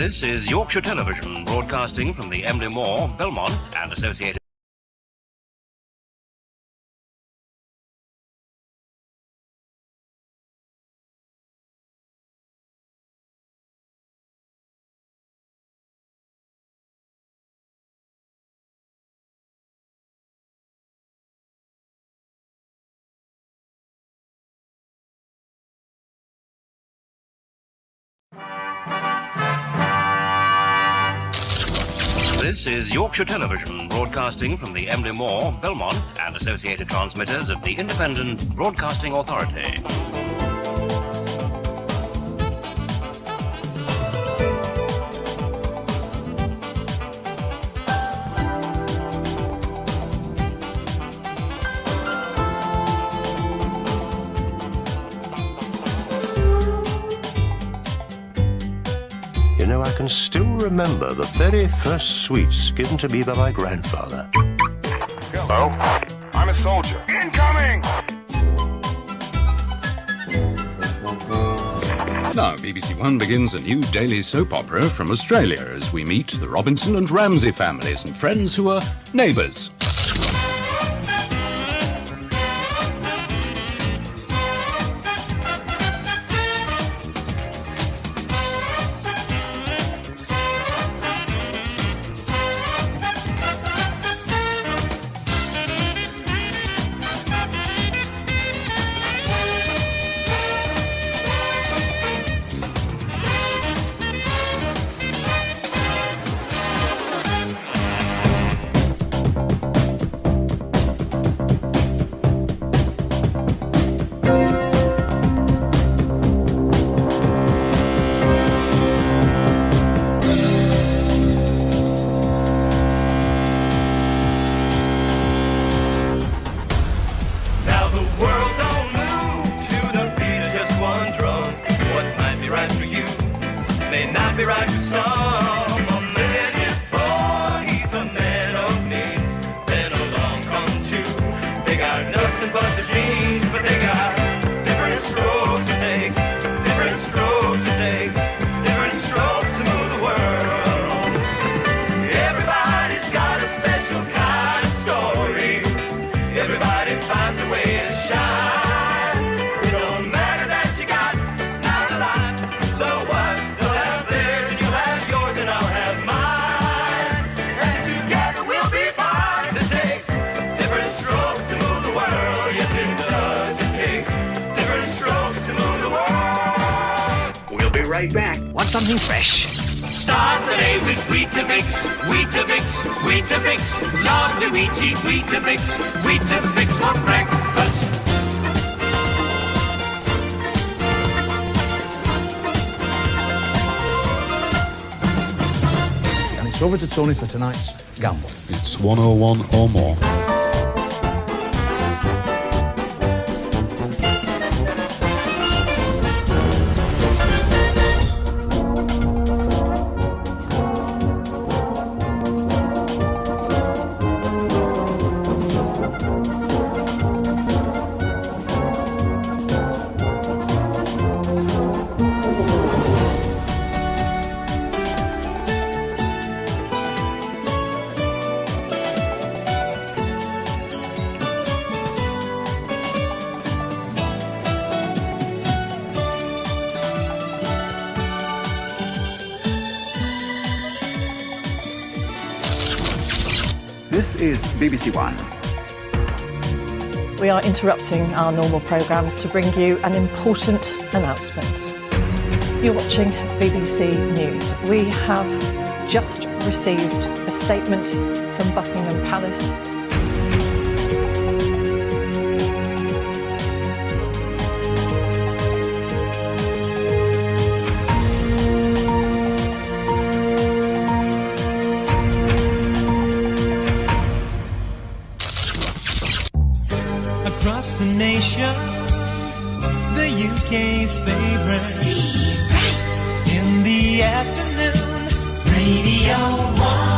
This is Yorkshire Television, broadcasting from the Emily Moor, Belmont and Associated. This is Yorkshire Television, broadcasting from the Emily Moor, Belmont and associated transmitters of the Independent Broadcasting Authority. I can still remember the very first sweets given to me by my grandfather. Hello, I'm a soldier. Incoming! Now, BBC One begins a new daily soap opera from Australia as we meet the Robinson and Ramsey families and friends who are neighbours. Want something fresh? Start the day with Weetabix, Weetabix, Weetabix. Lovely wheaty Weetabix, Weetabix for breakfast. And it's over to Tony for tonight's gamble. It's 101 or more. This is BBC One. We are interrupting our normal programmes to bring you an important announcement. You're watching BBC News. We have just received a statement from Buckingham Palace. Across the nation, the UK's favourite. In the afternoon, Radio 1.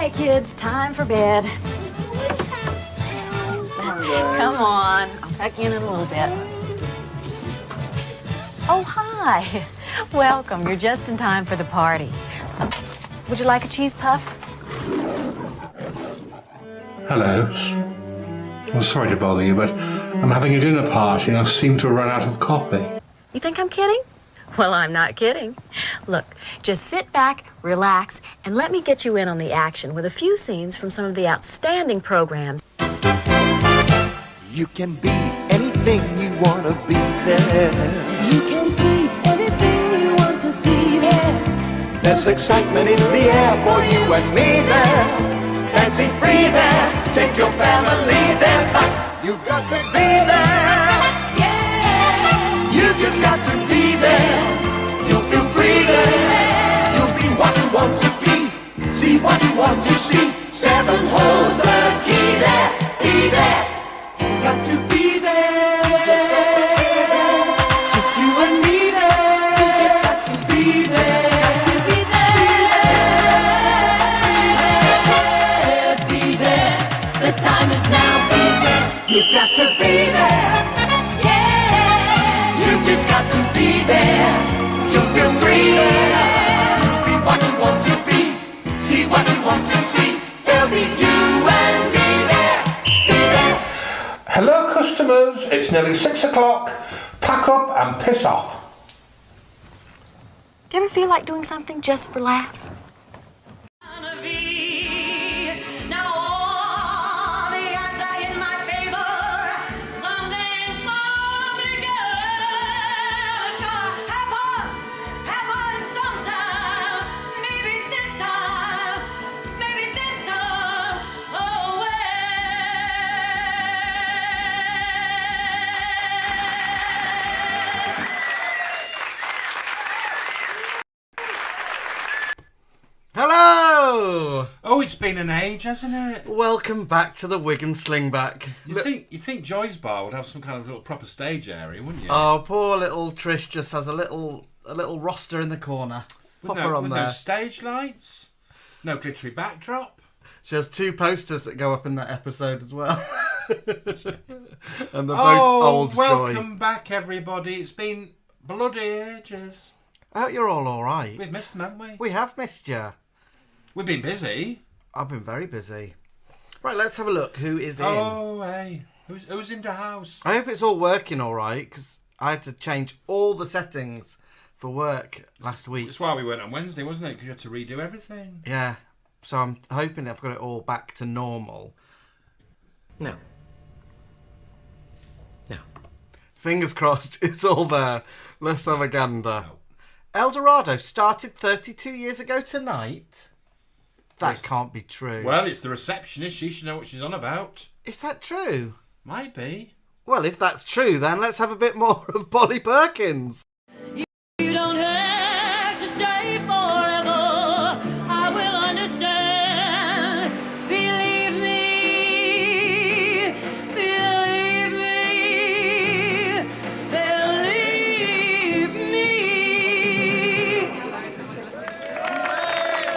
Okay, kids, time for bed. Come on, I'll tuck you in a little bit. Oh, hi. Welcome. You're just in time for the party. Would you like a cheese puff? Hello. I'm sorry to bother you, but I'm having a dinner party and I seem to have run out of coffee. You think I'm kidding? Well, I'm not kidding. Look, just sit back, relax, and let me get you in on the action with a few scenes from some of the outstanding programs. You can be anything you want to be there. You can see anything you want to see there. There's excitement in the air for you and me there. Fancy free there. Take your family there, but you've got to be there. Yeah. You just got to be there. You'll feel free there. You'll be what you want to be. See what you want to see. 7 holes the key there. Be there. Got to be there. You just got to be there. Just you and me there. You just got to be there. Got to be there. Be there. The time is now. Be there. You've got to be there. Yeah. You just got to be there. You'll feel free there. Be what you want to be. See what you want to see. There'll be you and me there. Be there. Hello, customers. It's nearly 6 o'clock. Pack up and piss off. Do you ever feel like doing something just for laughs? Now all the odds are in my favor. Something's gonna be good. It's gonna happen sometime. Maybe this time. Oh, well. Hello! Oh, it's been an age, hasn't it? Welcome back to the Wig and Slingback. You'd think Joy's Bar would have some kind of little proper stage area, wouldn't you? Oh, poor little Trish just has a little roster in the corner. Pop her on with there. no stage lights, no glittery backdrop. She has 2 posters that go up in that episode as well. And they're both old Joy. Welcome back, everybody. It's been bloody ages. I hope you're all alright. We've missed them, haven't we? We have missed you. We've been busy. I've been very busy. Right, let's have a look. Who is in? Oh, hey. Who's in the house? I hope it's all working alright, because I had to change all the settings for work last week. That's why we went on Wednesday, wasn't it? Because you had to redo everything. Yeah. So I'm hoping I've got it all back to normal. No. Fingers crossed, it's all there. Let's have a gander. El Dorado started 32 years ago tonight? That can't be true. Well, it's the receptionist. She should know what she's on about. Is that true? Might be. Well, if that's true, then let's have a bit more of Polly Perkins. You don't have to stay forever. I will understand. Believe me. Believe me. Believe me.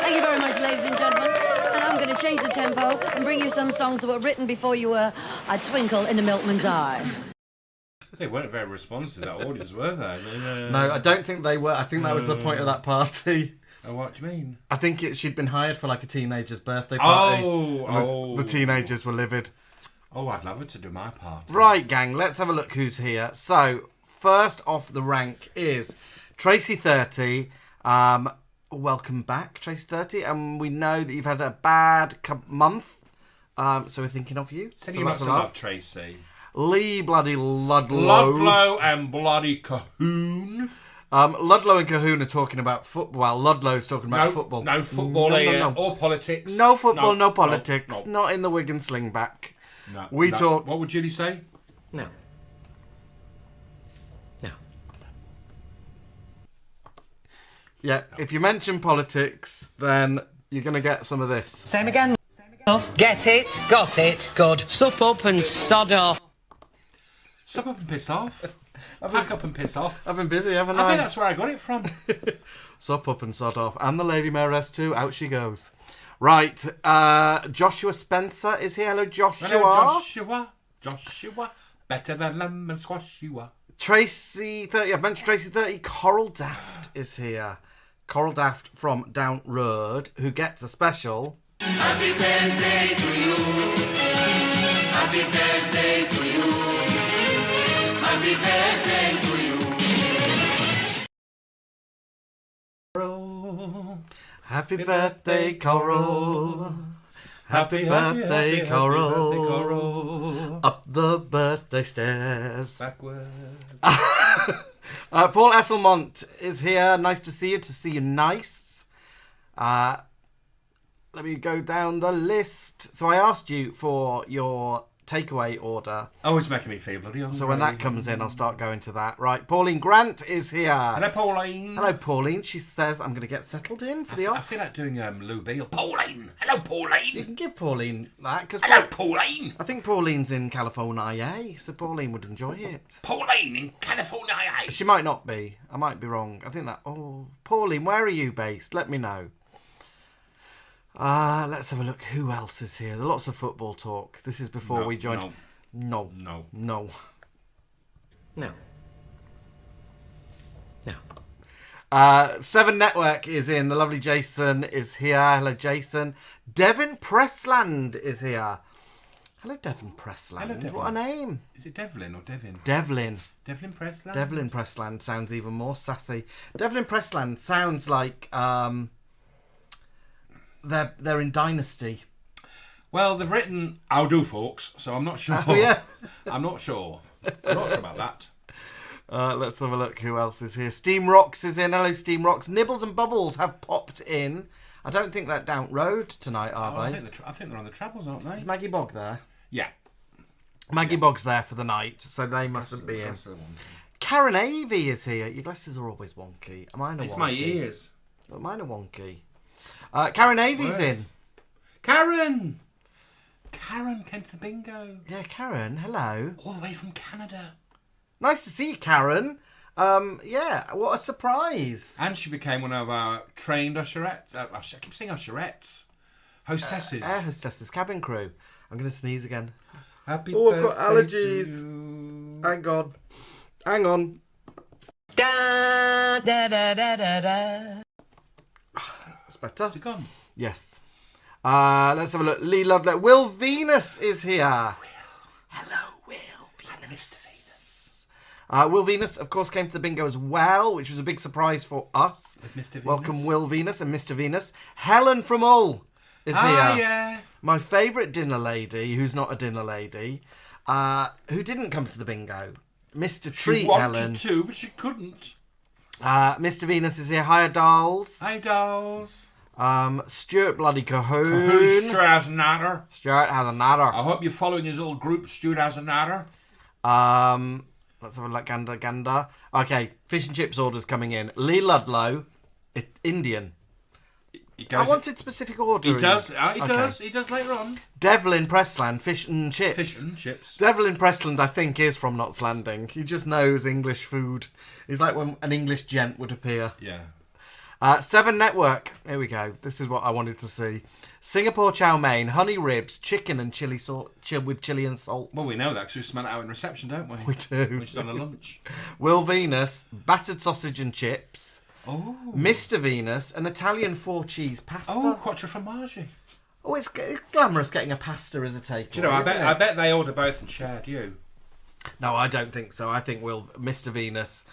Thank you very much, ladies and gentlemen. And I'm going to change the tempo and bring you some songs that were written before you were a twinkle in the milkman's eye. They weren't very responsive, that audience, were they? No, I don't think they were. I think that was the point of that party. Oh, what do you mean? I think she'd been hired for like a teenager's birthday party. Oh. The teenagers were livid. Oh, I'd love her to do my part. Right, gang, let's have a look who's here. So, first off the rank is Tracy 30. Welcome back, Tracy 30. And we know that you've had a bad month. So we're thinking of you. Tell you not to love Tracy. Lee bloody Ludlow. Ludlow and bloody Cahoon. Ludlow and Cahoon are talking about football. Well, Ludlow's talking about football. No football here, or politics. No football, no politics. No. Not in the Wig and Slingback. No, we talk... What would Julie say? No. Yeah, if you mention politics, then you're going to get some of this. Same again. Get it, got it, good. Sup up and sod off. Sup up and piss off. Pack up and piss off. I've been busy, haven't I? I think that's where I got it from. Sup up and sod off. And the Lady Mayoress too, out she goes. Right, Joshua Spencer is here. Hello, Joshua. Hello, Joshua. Better than lemon squash you are. Tracy 30, I've mentioned Tracy 30. Coral Daft is here. Coral Daft from Down Road, who gets a special. Happy birthday to you. Happy birthday to you. Happy birthday to you. Happy birthday, Coral. Happy birthday, Coral. Up the birthday stairs. Backward. Paul Esselmont is here. Nice to see you nice. Let me go down the list. So I asked you for your takeaway order. Oh, it's making me feel bloody hungry. So when that comes in, I'll start going to that. Right, Pauline Grant is here. Hello, Pauline. Hello, Pauline. She says, I'm going to get settled in for the off. I feel like doing Lou Beale. Pauline. Hello, Pauline. You can give Pauline that. Hello, Pauline. I think Pauline's in California, so Pauline would enjoy it. Pauline in California. She might not be. I might be wrong. I think that... Oh, Pauline, where are you based? Let me know. Let's have a look. Who else is here? There are lots of football talk. This is before we joined. No. Seven Network is in. The lovely Jason is here. Hello, Jason. Devin Pressland is here. Hello, Devin Pressland. Hello, Devin. What a name. Is it Devlin or Devin? Devlin. Devlin Pressland? Devlin Pressland sounds even more sassy. Devlin Pressland sounds like... They're in Dynasty. Well, they've written "I'll do, folks," so I'm not sure. Oh, yeah. I'm not sure about that. Let's have a look. Who else is here? Steam Rocks is in. Hello, Steam Rocks. Nibbles and Bubbles have popped in. I don't think they're down road tonight, are they? I think they're on the travels, aren't they? Is Maggie Bog there? Yeah. Maggie Bog's there for the night, so they mustn't be in. Karen Avey is here. Your glasses are always wonky. Mine are it's wonky. My ears. But mine are wonky. Karen Avey's in. Karen came to the bingo. Yeah, Karen, hello. All the way from Canada. Nice to see you, Karen. Yeah, what a surprise. And she became one of our trained usherettes. I keep saying usherettes. Hostesses. Air hostesses, cabin crew. I'm going to sneeze again. Happy birthday. I've got allergies. Hang on. Da da da da da da. Better? Is it gone? Yes. Let's have a look. Lee Ludlow. Will Venus is here. Hello, Will Venus. Will Venus, of course, came to the bingo as well, which was a big surprise for us. With Mr. Venus. Welcome, Will Venus and Mr. Venus. Helen from Hull is here. Yeah. My favourite dinner lady, who's not a dinner lady, who didn't come to the bingo. Mr. Treat, Helen. She wanted to, but she couldn't. Mr. Venus is here. Hiya, dolls. Hi, dolls. Stuart bloody Cahoon. Stuart has a natter. Stuart has a natter. I hope you're following his little group. Stuart has a natter. Let's have a look. Gander. Okay, fish and chips orders coming in. Lee Ludlow, Indian. I wanted specific orders. He does. He does later on. Devlin Pressland, fish and chips. Fish and chips. Devlin Pressland, I think, is from Knots Landing. He just knows English food. He's like when an English gent would appear. Yeah. Seven Network. Here we go. This is what I wanted to see. Singapore chow mein, honey ribs, chicken and chili with chili and salt. Well, we know that because we smell it out in reception, don't we? We do. Which is on a lunch. Will Venus, battered sausage and chips. Oh. Mr. Venus, an Italian 4-cheese pasta. Oh, quattro formaggi. Oh, it's glamorous getting a pasta as a takeaway. Do you know, I bet they order both and shared you. No, I don't think so. I think Mr. Venus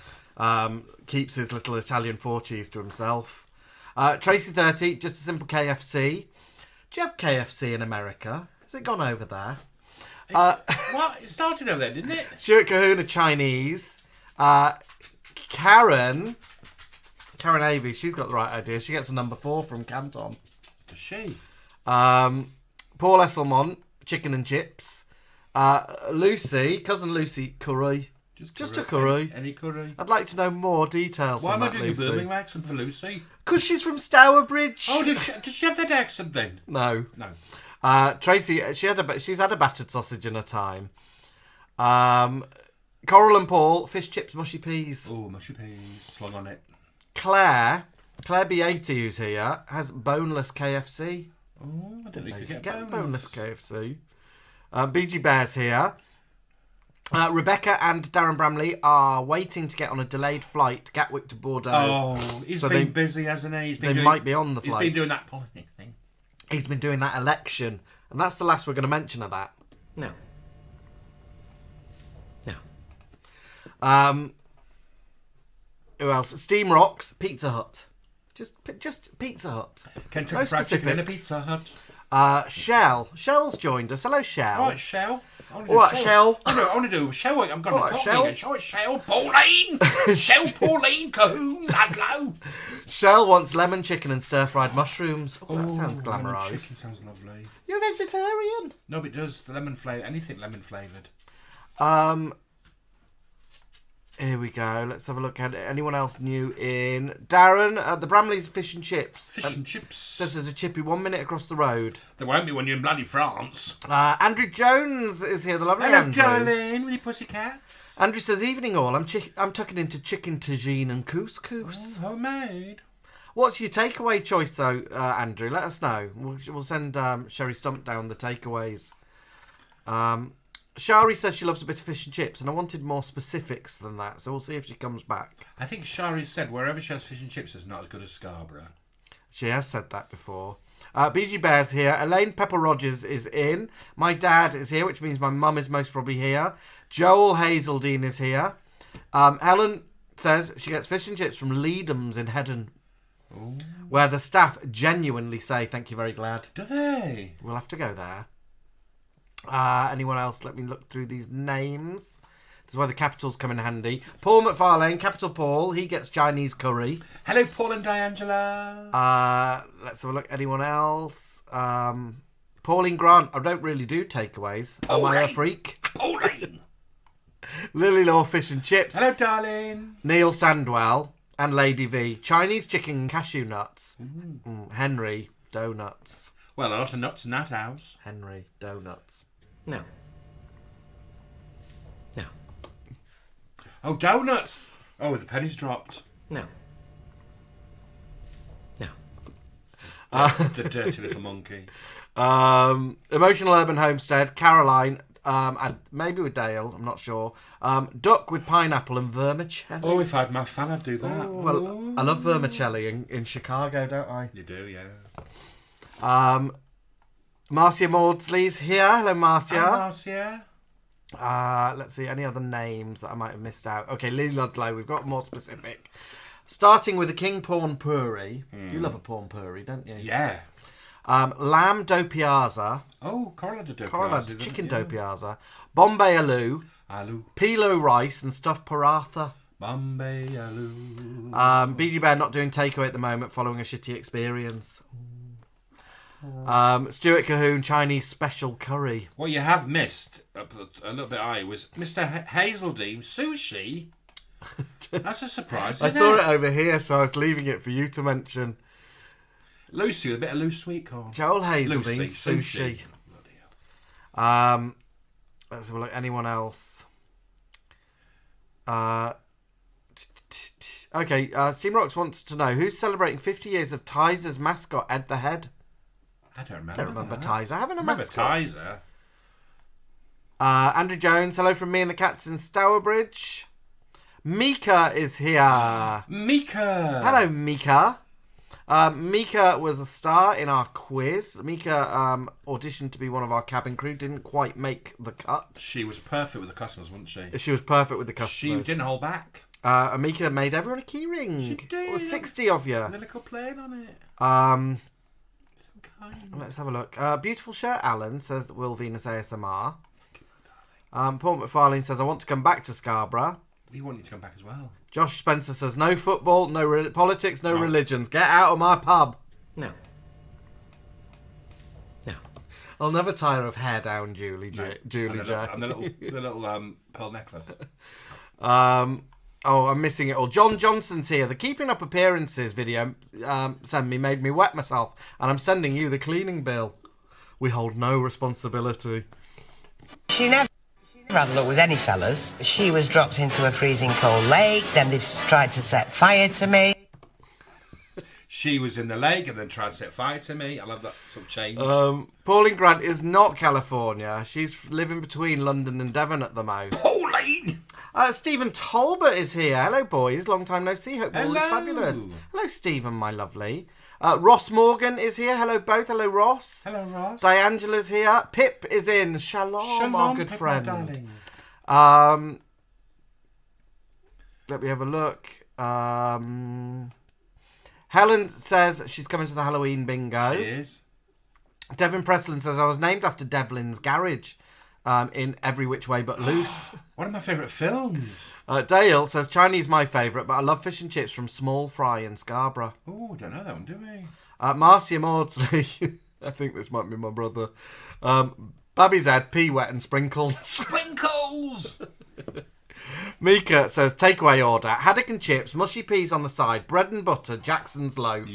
keeps his little Italian 4-cheese to himself. Tracy 30, just a simple KFC. Do you have KFC in America? Has it gone over there? What? It started over there, didn't it? Stuart Cahoon, a Chinese. Karen Avey, she's got the right idea. She gets a number 4 from Canton. Does she? Paul Esselmont, chicken and chips. Lucy, cousin Lucy, curry. Just a curry. Any curry. I'd like to know more details. Why on am I that, doing a Lucy. Birmingham accent for Lucy? Because she's from Stourbridge. Oh, does she have that accent then? No. No. Tracy, she's had a battered sausage in her time. Coral and Paul, fish chips, mushy peas. Oh, mushy peas, slung on it. Claire B80, who's here, has boneless KFC. Oh, I didn't think you could get a bonus KFC. BG Bear's here. Rebecca and Darren Bramley are waiting to get on a delayed flight, Gatwick to Bordeaux. Oh, he's been busy, hasn't he? They might be on the flight. He's been doing that politics thing. He's been doing that election. And that's the last we're going to mention of that. No. Who else? Steam Rocks, Pizza Hut. Just Pizza Hut. Kentucky Fried Chicken and a Pizza Hut. Shell's joined us. Hello, Shell. All right, Shell. All right, Shell. I want to do Shell. I'm going to Shell. Shell. Pauline. Shell, Pauline, Cahoon, Ludlow. Shell wants lemon chicken and stir-fried mushrooms. Oh, that sounds Lemon glamorised. chicken sounds lovely. You're a vegetarian. No, but it does. The lemon flavour. Anything lemon flavoured. Here we go. Let's have a look at anyone else new in. Darren, the Bramleys Fish and Chips. Fish and chips. Says there's a chippy 1 minute across the road. There won't be when you're in bloody France. Andrew Jones is here, the lovely Hello, Andrew. darling, with your pussycats. Andrew says, evening all. I'm tucking into chicken tagine and couscous. Oh, homemade. What's your takeaway choice, though, Andrew? Let us know. We'll send Sherrie Stump down the takeaways. Sherrie says she loves a bit of fish and chips, and I wanted more specifics than that, so we'll see if she comes back. I think Sherrie said wherever she has fish and chips is not as good as Scarborough. She has said that before. BG Bear's here. Elaine Pepper Rogers is in. My dad is here, which means my mum is most probably here. Joel Hazeldine is here. Helen says she gets fish and chips from Leedham's in Hedden. Ooh. Where the staff genuinely say, thank you, very glad. Do they? We'll have to go there. Anyone else? Let me look through these names. This is where the capitals come in handy. Paul McFarlane, Capital Paul. He gets Chinese curry. Hello, Paul and Diangela. Let's have a look. Anyone else? Pauline Grant. I don't really do takeaways. Am I a freak? Pauline. Lily Law Fish and Chips. Hello, darling. Neil Sandwell and Lady V. Chinese chicken and cashew nuts. Henry Donuts. Well, a lot of nuts in that house. Henry Donuts. No. Oh, donuts. Oh, the pennies dropped. No. The dirty little monkey. Emotional Urban Homestead. Caroline. And maybe with Dale. I'm not sure. Duck with pineapple and vermicelli. Oh, if I had my fan, I'd do that. Oh, well, I love vermicelli in Chicago, don't I? You do, yeah. Marcia Maudsley's here. Hello, Marcia. Hi, Marcia. Let's see, any other names that I might have missed out? Okay, Lily Ludlow, we've got more specific. Starting with the King Prawn Puri. You love a prawn puri, don't you? Yeah. Lamb do piazza. Oh, corralled do piazza. Chicken do piazza. Bombay aloo. Pilo rice and stuffed paratha. Bombay aloo. BG Bear not doing takeaway at the moment following a shitty experience. Stuart Cahoon, Chinese special curry. What you have missed a little bit high was Mr. Hazeldine sushi. That's a surprise. I saw it over here, so I was leaving it for you to mention. Lucy with a bit of loose sweet corn. Joel Hazeldine, sushi. Let's have a look. Anyone else? Okay, Steam Rocks wants to know who's celebrating 50 years of Tyser's mascot, Ed the Head. I don't remember. Tyser having a mascot. Tyser. Andrew Jones, hello from me and the cats in Stourbridge. Mika is here. Mika. Hello, Mika. Mika was a star in our quiz. Mika auditioned to be one of our cabin crew. Didn't quite make the cut. She was perfect with the customers, wasn't she? She was perfect with the customers. She didn't hold back. Mika made everyone a key ring. She did. There was 60 of you. And a little plane on it. So kind. Let's have a look. Beautiful shirt, Alan, says Will Venus ASMR. Paul McFarlane says, I want to come back to Scarborough. We want you to come back as well. Josh Spencer says, no football, no politics, no religions. Get out of my pub. No. I'll never tire of hair down, Julie J. And the little pearl necklace. Oh, I'm missing it all. John Johnson's here. The Keeping Up Appearances video made me wet myself, and I'm sending you the cleaning bill. We hold no responsibility. She never had a look with any fellas. She was dropped into a freezing cold lake, then they tried to set fire to me. She was in the lake and then tried to set fire to me. I love that sort of change. Pauline Grant is not California. She's living between London and Devon at the moment. Pauline! Stephen Talbot is here. Hello, boys. Long time no see. Hope all is Hello. fabulous. Hello, Stephen, my lovely. Ross Morgan is here. Hello, both. Hello, Ross. Hello, Ross. Diangela's here. Pip is in. Shalom, our good Pip, friend. my darling. Let me have a look. Helen says she's coming to the Halloween bingo. She is. Devin Preslin says I was named after Devlin's garage in Every Which Way But Loose. One of my favourite films. Dale says Chinese my favourite, but I love fish and chips from Small Fry in Scarborough. Oh, don't know that one, do we? Marcia Maudsley, I think this might be my brother. Babby's head, pea wet and sprinkles. Sprinkles! Mika says takeaway order: haddock and chips, mushy peas on the side, bread and butter, Jackson's loaf,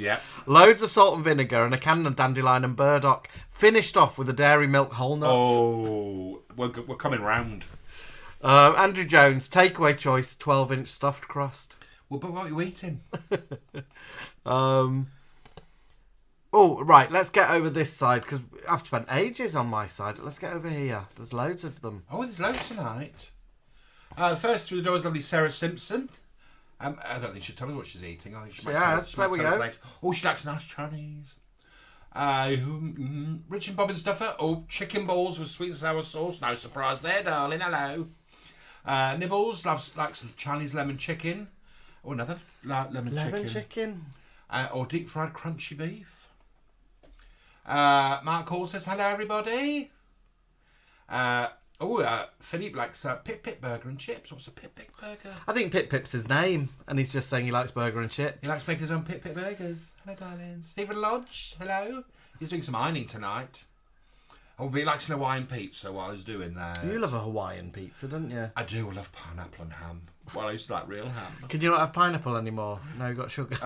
loads of salt and vinegar, and a can of dandelion and burdock. Finished off with a dairy milk whole nut. Oh, we're coming round. Andrew Jones, takeaway choice, 12-inch stuffed crust. Well, but what are you eating? Oh, right, let's get over this side, because I've spent ages on my side. Let's get over here. There's loads of them. Oh, there's loads tonight. First through the door is lovely Sarah Simpson. I don't think she'll tell us what she's eating. I think she might tell us. There we go. Oh, she likes nice Chinese. Rich and Bobbin Stuffer. Oh, chicken balls with sweet and sour sauce. No surprise there, darling. Hello. Nibbles likes Chinese lemon chicken. Oh, another lemon chicken. Or deep fried crunchy beef. Mark Hall says hello, everybody. Philippe likes Pip Pip burger and chips. What's a Pip Pip burger? I think Pip Pip's his name, and he's just saying he likes burger and chips. He likes making his own Pip Pip burgers. Hello, darling. Stephen Lodge, hello. He's doing some ironing tonight. Oh, but he likes an Hawaiian pizza while he's doing that. You love a Hawaiian pizza, don't you? I do. I love pineapple and ham. Well, I used to like real ham. Can you not have pineapple anymore? No, you've got sugar.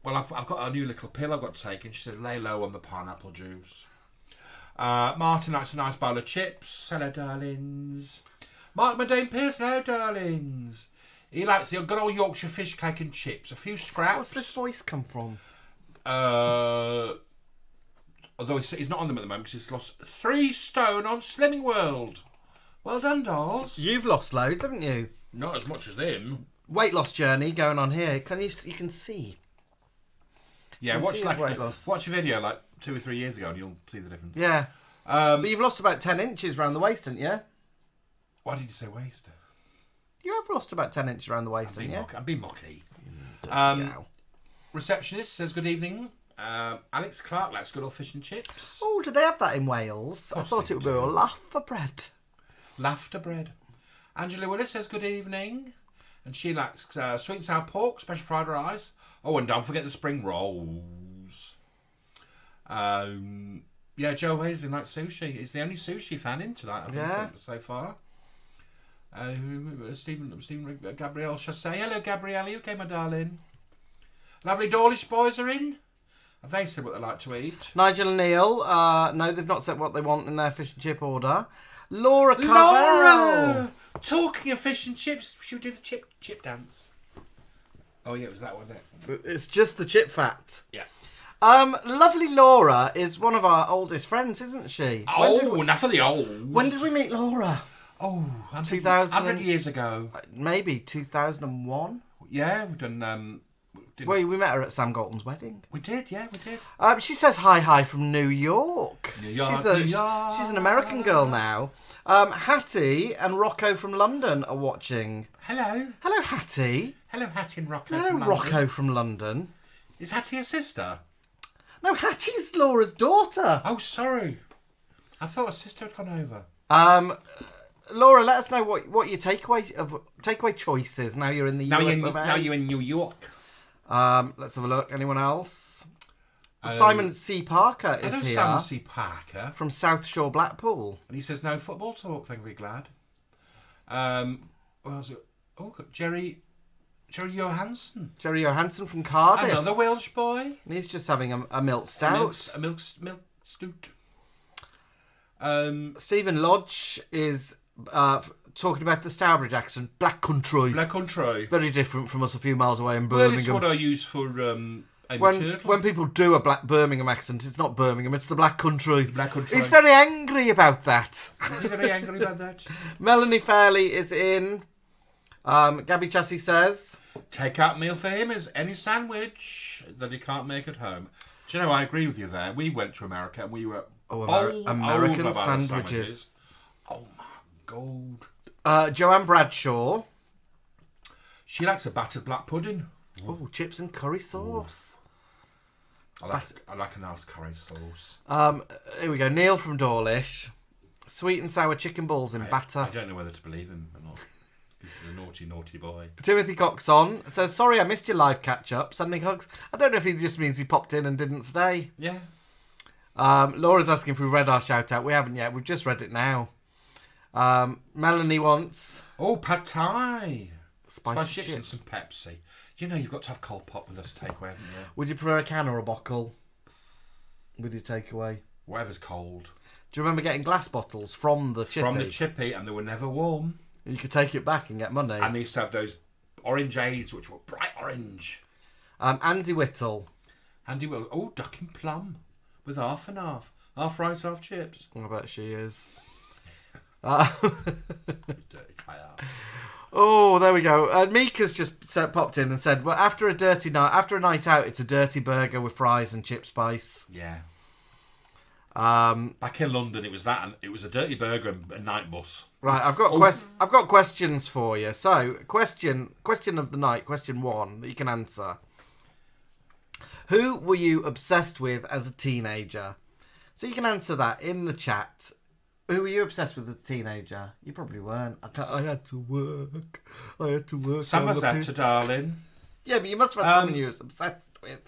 Well, I've got a new little pill I've got to take, and she said lay low on the pineapple juice. Martin likes a nice bowl of chips. Hello, darlings. Mark Mundane Pearson, hello, darlings. He likes the good old Yorkshire fish cake and chips. A few scraps. What's this voice come from? Although he's not on them at the moment because he's lost 3 stone on Slimming World. Well done, dolls. You've lost loads, haven't you? Not as much as him. Weight loss journey going on here. You can see. Yeah, watch a video like 2 or 3 years ago and you'll see the difference. Yeah. But you've lost about 10 inches around the waist, haven't you? Why did you say waist? You have lost about 10 inches around the waist, haven't you? I'm being mocky. Receptionist says good evening. Alex Clark likes good old fish and chips. Oh, do they have that in Wales? I thought it would be a laughter bread. Laughter bread. Angela Willis says good evening. And she likes sweet and sour pork, special fried rice. Oh, and don't forget the spring rolls. Yeah, Joe Weasley likes sushi. He's the only sushi fan in tonight, I think, so far. Stephen Gabrielle Chassé. Hello, Gabrielle. Are you okay, my darling? Lovely Dawlish boys are in. Have they said what they like to eat? Nigel and Neil. No, they've not said what they want in their fish and chip order. Laura Carvel. Talking of fish and chips, should we do the chip dance? Oh, yeah, it was that one there. It's just the chip fact. Yeah. Lovely Laura is one of our oldest friends, isn't she? Oh, enough of the old. When did we meet Laura? Oh, 100 years ago. Maybe 2001? Yeah, we've done... we met her at Sam Galton's wedding. We did, yeah, we did. She says hi from New York. New York, she's an American girl now. Hattie and Rocco from London are watching. Hello. Hello, Hattie. Hello, Hattie and Rocco from London. Rocco from London. Is Hattie a sister? No, Hattie's Laura's daughter. Oh, sorry. I thought her sister had gone over. Laura, let us know what your takeaway choice is. Now you're in the US of A. Now you're in New York. Let's have a look. Anyone else? Simon C. Parker is here. Simon C. Parker from South Shore, Blackpool, and he says no football talk. Thank you, very glad. What else? Oh, Jerry Johansson. Jerry Johansson from Cardiff. Another Welsh boy. And he's just having a milk stout. A milk stout. Stephen Lodge is talking about the Stourbridge accent. Black country. Black country. Very different from us a few miles away in Birmingham. Well, it's what I use for When people do a black Birmingham accent, it's not Birmingham, it's the Black Country. Black Country. He's very angry about that. Is he very angry about that? Melanie Fairley is in. Gabby Chassie says... Take out meal for him is any sandwich that he can't make at home. Do you know, I agree with you there. We went to America and we were American sandwiches. Oh my God. Joanne Bradshaw. She likes a battered black pudding. Oh, chips and curry sauce. I like a nice curry sauce. Here we go. Neil from Dawlish. Sweet and sour chicken balls in batter. I don't know whether to believe him or not. He's a naughty, naughty boy. Timothy Coxon says, sorry I missed your live catch-up. Sending hugs. I don't know if he just means he popped in and didn't stay. Yeah. Laura's asking if we read our shout-out. We haven't yet. We've just read it now. Melanie wants... Oh, pad thai. Spicy chips and some Pepsi. You know you've got to have cold pop with this takeaway, haven't you? Would you prefer a can or a bottle with your takeaway? Whatever's cold. Do you remember getting glass bottles from the chippy? From the chippy, and they were never warm. You could take it back and get money. And they used to have those orange aids, which were bright orange. Andy Whittle. Oh, duck and plum. With half and half. Half rice, half chips. I bet she is. Dirty clown. Oh, there we go. Mika's just popped in and said, well, after a night out, it's a dirty burger with fries and chip spice. Yeah. Back in London, it was that, and it was a dirty burger and a night bus. Right, I've got questions for you. So, question of the night, question 1 that you can answer. Who were you obsessed with as a teenager? So you can answer that in the chat. Who were you obsessed with as a teenager? You probably weren't. I had to work. Somerset, darling. Yeah, but you must have had someone you were obsessed with.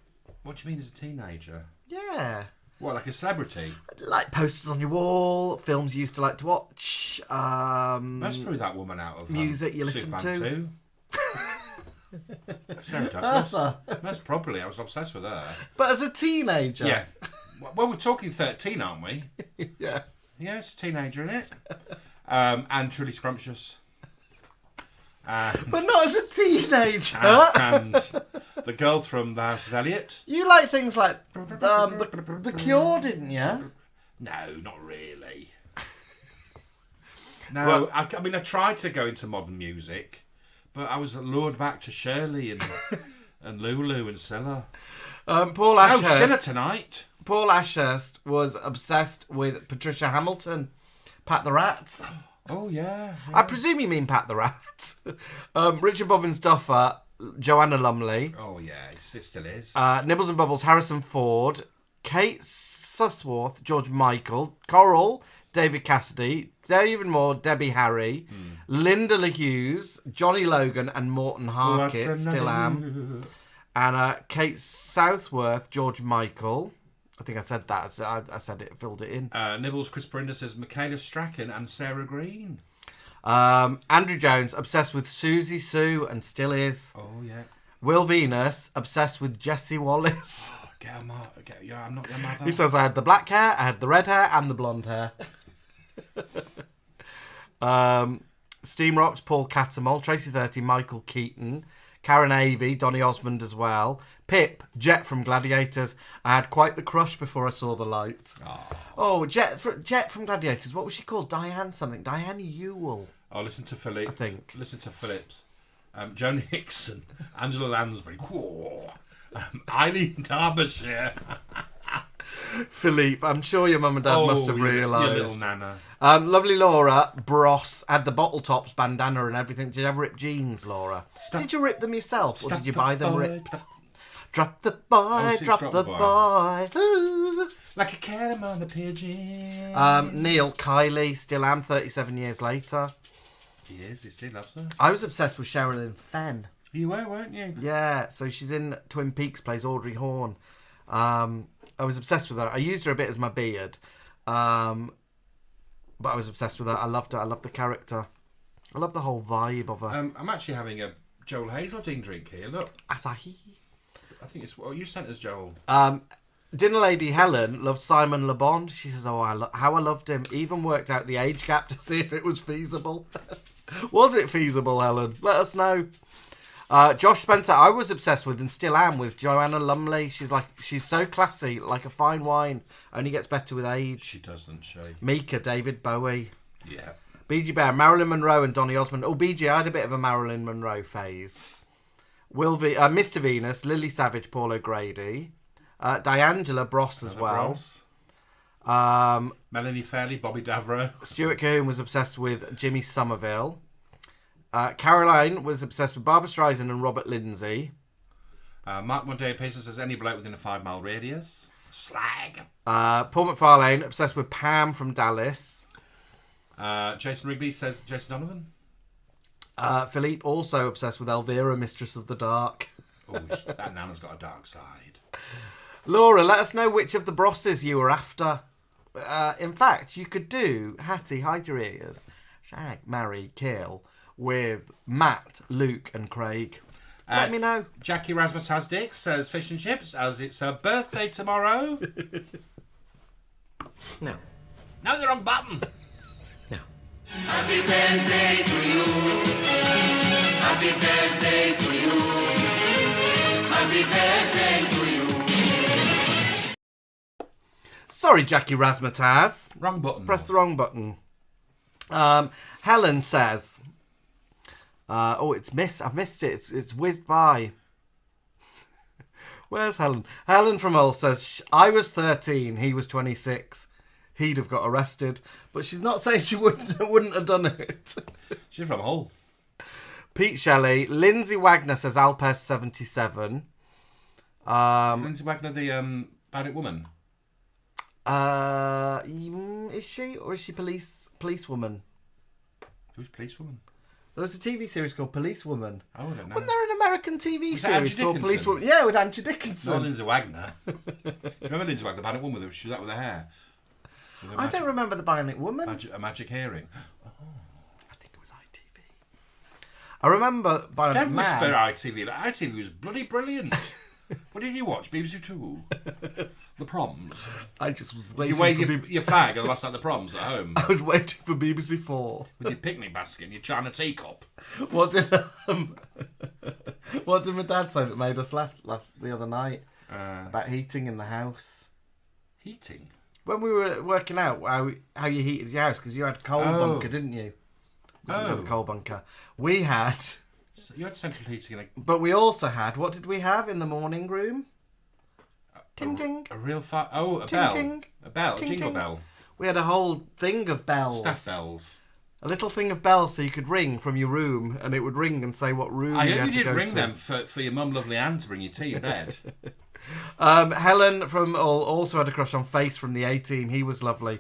What do you mean as a teenager? Yeah. What, like a celebrity? Like posters on your wall, films you used to like to watch. That's probably that woman out of music you listen to. Sherrie Douglas. Most probably. I was obsessed with her. But as a teenager? Yeah. Well, we're talking 13, aren't we? Yeah. Yeah, it's a teenager, isn't it? And truly scrumptious. But not as a teenager. And the girl from The House of Elliot. You like things like the Cure, didn't you? No, not really. No, I mean, I tried to go into modern music, but I was lured back to Shirley and Lulu and Cilla. Paul Ashurst. Cilla tonight. Paul Ashurst was obsessed with Patricia Hamilton, Pat the Rat. Oh, yeah. I presume you mean Pat the Rat. Richard Bobbins Duffer, Joanna Lumley. Oh, yeah, it still is. Nibbles and Bubbles, Harrison Ford. Kate Susworth, George Michael. Coral, David Cassidy. David Moore, Debbie Harry. Linda Hughes, Johnny Logan, and Morton Harkett, still am. And Kate Southworth, George Michael. I think I said that. I said it, filled it in. Nibbles, Chris Perinda says Michaela Strachan and Sarah Green. Andrew Jones, obsessed with Susie Sue and still is. Oh, yeah. Will Venus, obsessed with Jessie Wallace. Yeah, I'm not your mother. He says, I had the black hair, I had the red hair, and the blonde hair. Steam Rocks, Paul Catamol, Tracy 30, Michael Keaton, Karen Avey, Donny Osmond as well. Pip, Jet from Gladiators. I had quite the crush before I saw the light. Oh, Jet from Gladiators. What was she called? Diane something. Diane Ewell. Oh, listen to Philip. I think. Listen to Phillips. Joan Hickson. Angela Lansbury. Eileen Derbyshire. Philippe, I'm sure your mum and dad must have realised. Your little nana. Lovely Laura, Bros, had the bottle tops, bandana and everything. Did you ever rip jeans, Laura? Did you rip them yourself, or did you buy them ripped? Drop the boy, drop the boy. Ooh. Like a cat among the pigeons. Neil, Kylie, still am, 37 years later. He is, he still loves her. I was obsessed with Sherilyn Fenn. You were, weren't you? Yeah, so she's in Twin Peaks, plays Audrey Horne. I was obsessed with her. I used her a bit as my beard. But I was obsessed with her. I loved her. I loved the character. I love the whole vibe of her. I'm actually having a Joel Hazeltine drink here. Look. Asahi. I think it's... Well, you sent us Joel. Dinner Lady Helen loved Simon Le Bon. She says, how I loved him. Even worked out the age gap to see if it was feasible. Was it feasible, Helen? Let us know. Josh Spencer, I was obsessed with and still am with Joanna Lumley. She's so classy, like a fine wine. Only gets better with age. She doesn't she? Mika, David Bowie. Yeah. BG Bear, Marilyn Monroe and Donny Osmond. Oh, BG, I had a bit of a Marilyn Monroe phase. Mr. Venus, Lily Savage, Paul O'Grady. D'Angela Bross as well. Melanie Fairley, Bobby Davro. Stuart Cahoon was obsessed with Jimmy Somerville. Caroline was obsessed with Barbara Streisand and Robert Lindsay. Mark Monday Pearson says any bloke within a 5-mile radius. Slag. Paul McFarlane, obsessed with Pam from Dallas. Jason Rigby says Jason Donovan. Philippe also obsessed with Elvira, Mistress of the Dark. Oh, that Nana's got a dark side. Laura, let us know which of the Brosses you were after. In fact, you could do Hattie, hide your ears, shag, marry, kill with Matt, Luke and Craig. Let me know. Jackie Rasmus has Dick says fish and chips as it's her birthday tomorrow. No. No, the wrong button. No. Happy birthday to you. Happy birthday to you. Happy birthday to you. Sorry, Jackie Razmataz. Wrong button. Press the wrong button. Helen says... I've missed it. It's whizzed by. Where's Helen? Helen from Hull says, I was 13, he was 26. He'd have got arrested. But she's not saying she wouldn't have done it. She's from Hull. Pete Shelley. Lindsay Wagner says Alpes 77. Is Lindsay Wagner the bandit woman? Is she? Or is she policewoman? Who's policewoman? There was a TV series called Policewoman. Oh, I don't know. Wasn't there an American TV Was series called Dickinson? Policewoman? Yeah, with Andrew Dickinson. Not Lindsay Wagner. Remember Lindsay Wagner, the bandit woman? She was that with her hair. I don't remember the Bionic Woman. A magic hearing. I think it was ITV. I remember Bionic Don't Man. whisper ITV. Like, ITV was bloody brilliant. What did you watch? BBC Two? The Proms? I just was Did waiting you wave for your fag at the last night of the Proms at home? I was waiting for BBC 4. With your picnic basket and your China teacup. What did my dad say that made us laugh the other night about heating in the house? Heating? When we were working out how you heated your house, because you had a coal bunker, didn't you? We didn't have a coal bunker. We had... So you had central heating. But we also had... What did we have in the morning room? Ting ting. A real fire. Oh, a ting, bell. Ting. A bell. Ting, Jingle ting. bell. We had a whole thing of bells. Staff bells. A little thing of bells so you could ring from your room and it would ring and say what room I you hope had you to didn't go ring to. them for your mum, lovely Anne, to bring you tea in bed. Helen from Hull also had a crush on Face from the A-Team. He was lovely.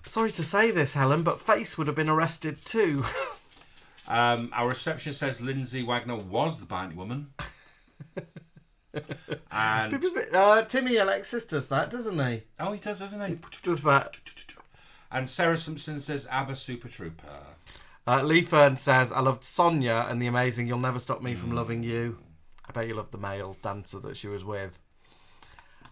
Sorry to say this, Helen, but Face would have been arrested too. Our reception says Lindsay Wagner was the Bionic Woman. And Timmy Alexis does that, doesn't he? Oh, he does, doesn't he? Does that. And Sarah Simpson says ABBA Super Trooper. Lee Fern says, I loved Sonia and the amazing You'll Never Stop Me From Loving You. I bet you loved the male dancer that she was with.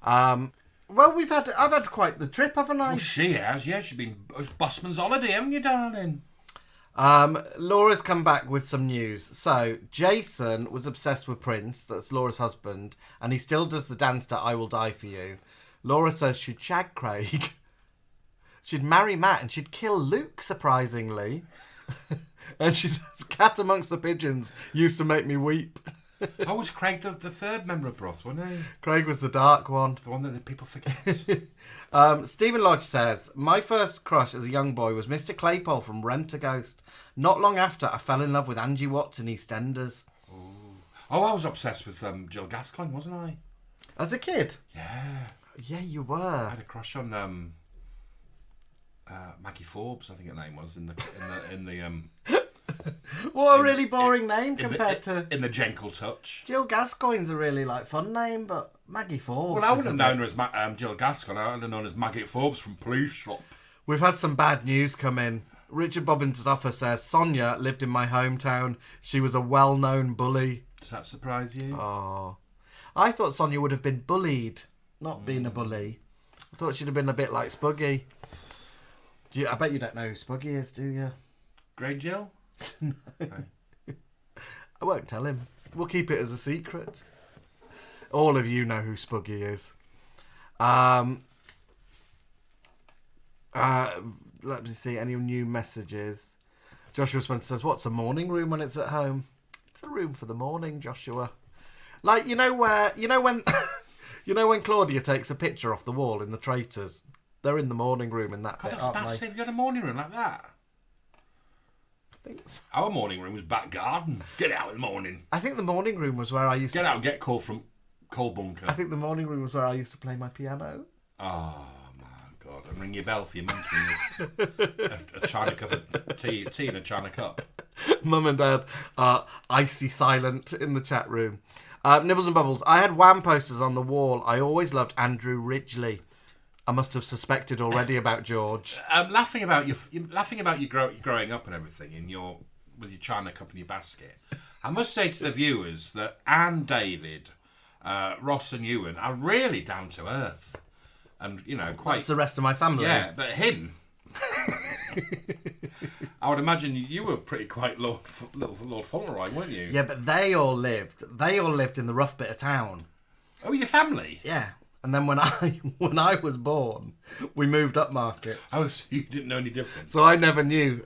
Well, I've had quite the trip, haven't I? Well, she has, yeah. She's been Bossman's holiday, haven't you, darling? Laura's come back with some news. So, Jason was obsessed with Prince, that's Laura's husband, and he still does the dance to I Will Die For You. Laura says she'd shag Craig, she'd marry Matt, and she'd kill Luke, surprisingly. And she says, Cat Amongst the Pigeons used to make me weep. Oh, was Craig the third member of Broth, wasn't he? Craig was the dark one. The one that the people forget. Stephen Lodge says, my first crush as a young boy was Mr. Claypole from Rent a Ghost. Not long after, I fell in love with Angie Watts in EastEnders. Oh, I was obsessed with Jill Gascoigne, wasn't I? As a kid? Yeah. Yeah, you were. I had a crush on Maggie Forbes, I think her name was, in the What a really boring name compared to... In the Gentle Touch. Jill Gascoigne's a really fun name, but Maggie Forbes... Well, I wouldn't have known her as Jill Gascoigne. I would have known her as Maggie Forbes from Police Shop. We've had some bad news come in. Richard Bobbins Stuffer says, Sonia lived in my hometown. She was a well-known bully. Does that surprise you? Oh. I thought Sonia would have been bullied, not been a bully. I thought she'd have been a bit like Spuggy. I bet you don't know who Spuggy is, do you? Grey Jill? No. I won't tell him. We'll keep it as a secret. All of you know who Spuggy is. Let me see, any new messages? Joshua Spencer says, what's a morning room when it's at home? It's a room for the morning, Joshua. Like, when when Claudia takes a picture off the wall in The Traitors? They're in the morning room in that God, bit, that's aren't massive. they? You got a morning room like that? I think so. Our morning room was back garden. Get out in the morning. I think the morning room was where I used to... Get out and get called from coal bunker. I think the morning room was where I used to play my piano. Oh, my God. And ring your bell for your mum to bring you a china cup of tea in a china cup. Mum and Dad are icy silent in the chat room. Nibbles and Bubbles. I had Wham posters on the wall. I always loved Andrew Ridgeley. I must have suspected already about George. Laughing about you growing up and everything with your china cup and your basket. I must say to the viewers that Anne, David, Ross and Ewan are really down to earth, and quite. That's the rest of my family. Yeah, but him. I would imagine you were pretty quite Lord Fauntleroy, weren't you? Yeah, but they all lived in the rough bit of town. Oh, your family? Yeah. And then when I was born, we moved up market. Oh, so you didn't know any difference? So I never knew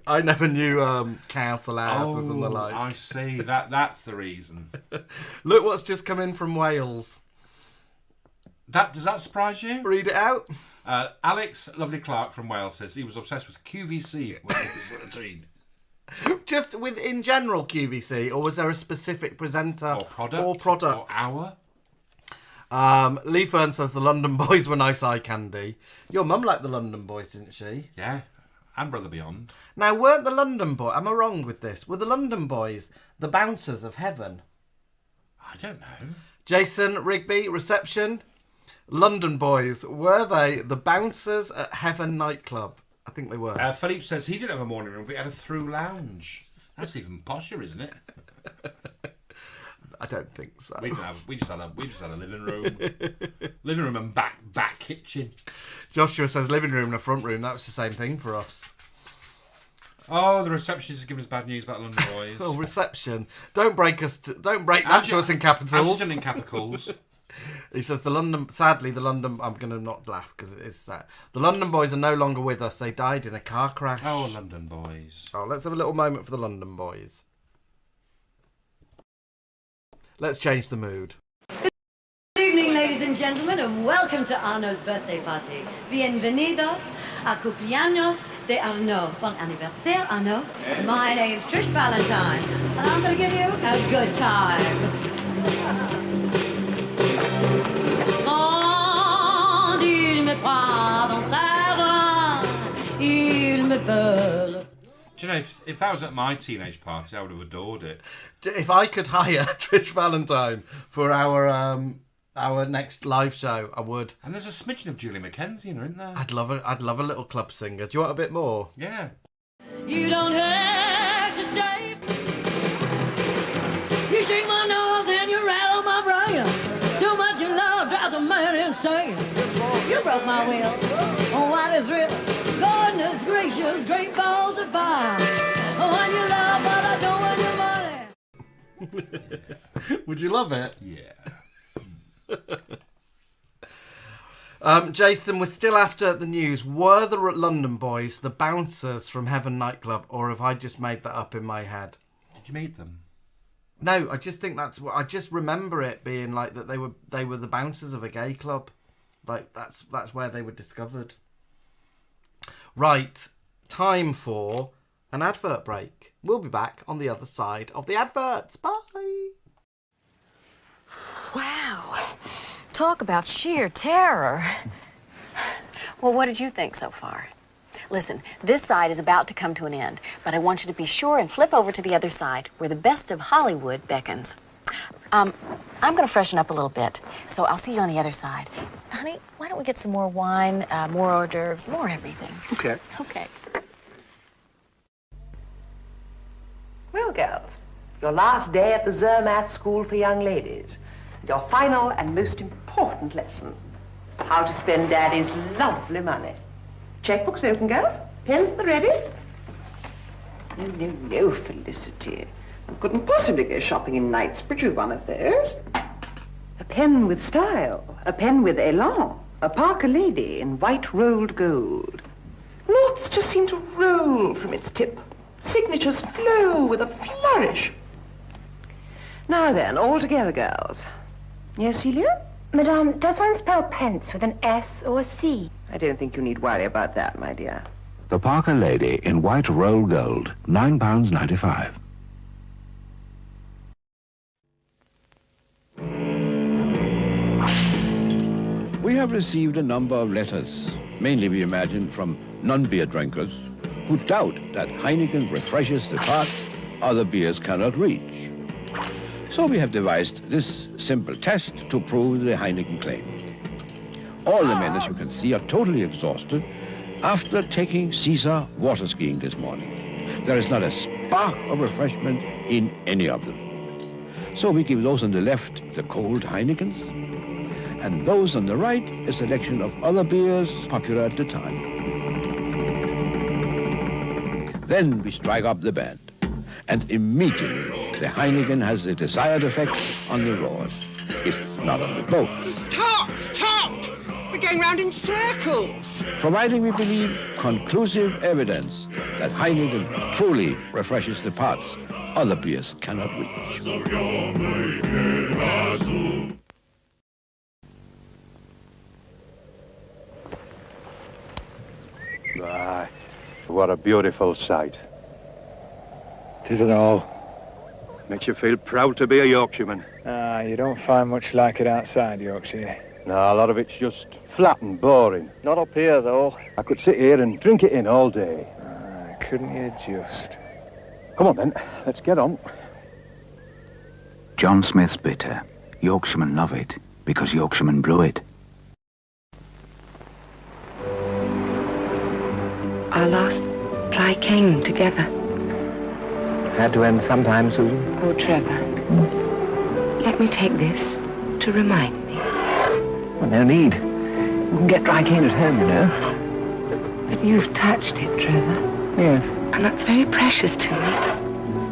council houses and the like. I see. That's the reason. Look what's just come in from Wales. Does that surprise you? Read it out. Alex Lovely Clark from Wales says he was obsessed with QVC when he was 13. Just in general QVC, or was there a specific presenter or product or hour? Lee Fern says the London Boys were nice eye candy. Your mum liked the London Boys, didn't she? Yeah, and Brother Beyond. Now, weren't the London Boys... Am I wrong with this? Were the London Boys the bouncers of heaven? I don't know. Jason Rigby, reception. London Boys, were they the bouncers at Heaven nightclub? I think they were. Philippe says he didn't have a morning room, but he had a through lounge. That's even posher, isn't it? I don't think so. We just had a living room and back kitchen. Joshua says living room and a front room. That was the same thing for us. Oh, the receptionist is giving us bad news about London Boys. Oh, reception! Don't break that to us in capitals. Adjunct in capitals. He says sadly the London. I'm going to not laugh because it is sad. The London Boys are no longer with us. They died in a car crash. Oh, London Boys. Oh, let's have a little moment for the London Boys. Let's change the mood. Good evening, ladies and gentlemen, and welcome to Arnaud's birthday party. Bienvenidos a cumpleaños de Arnaud. Bon anniversaire, Arnaud. My name's Trish Valentine, and I'm going to give you a good time. Quand il me prend dans sa bras, il me parle. Do you know, if that was at my teenage party, I would have adored it. If I could hire Trish Valentine for our next live show, I would. And there's a smidgen of Julie Mackenzie in her, isn't there? I'd love a little club singer. Do you want a bit more? Yeah. You don't have to stay. You shake my nose and you rattle my brain. Too much in love drives a man insane. You broke my will. Oh, what a thrill. Goodness gracious, great balls of fire. When you love, but I don't want your money. Would you love it? Yeah. Jason, we're still after the news. Were the London Boys the bouncers from Heaven nightclub, or have I just made that up in my head? Did you meet them? No, I just think that's what I just remember it being like that. They were the bouncers of a gay club. Like that's where they were discovered. Right, time for an advert break. We'll be back on the other side of the adverts. Bye. Wow. Talk about sheer terror. Well, what did you think so far? Listen, this side is about to come to an end, but I want you to be sure and flip over to the other side, where the best of Hollywood beckons. I'm going to freshen up a little bit, so I'll see you on the other side. Honey, why don't we get some more wine, more hors d'oeuvres, more everything? Okay. Okay. Well, girls, your last day at the Zermatt School for Young Ladies. Your final and most important lesson. How to spend Daddy's lovely money. Checkbooks open, girls. Pens at the ready. No, Felicity. You couldn't possibly go shopping in Knightsbridge with one of those. A pen with style, a pen with élan, a Parker Lady in white rolled gold. Noughts just seem to roll from its tip. Signatures flow with a flourish. Now then, all together, girls. Yes, Celia? Madame, does one spell pence with an S or a C? I don't think you need worry about that, my dear. The Parker Lady in white roll gold, £9.95. We have received a number of letters, mainly we imagine from non-beer drinkers, who doubt that Heineken refreshes the parts other beers cannot reach. So we have devised this simple test to prove the Heineken claim. All the men, as you can see, are totally exhausted after taking Caesar water skiing this morning. There is not a spark of refreshment in any of them. So we give those on the left the cold Heinekens, and those on the right a selection of other beers popular at the time. Then we strike up the band, and immediately the Heineken has the desired effect on the roars, if not on the boat. Stop! Stop! We're going round in circles. Providing we believe conclusive evidence that Heineken truly refreshes the parts other beers cannot reach. Ah, what a beautiful sight. Tisn't all. Makes you feel proud to be a Yorkshireman. You don't find much like it outside Yorkshire. No, a lot of it's just flat and boring. Not up here, though. I could sit here and drink it in all day. Couldn't you just? Come on, then. Let's get on. John Smith's bitter. Yorkshiremen love it because Yorkshiremen brew it. Our last dry cane together. Had to end sometime, Susan. Oh, Trevor. Let me take this to remind me. Well, no need. You can get dry cane at home, you know. But you've touched it, Trevor. Yes. And that's very precious to me.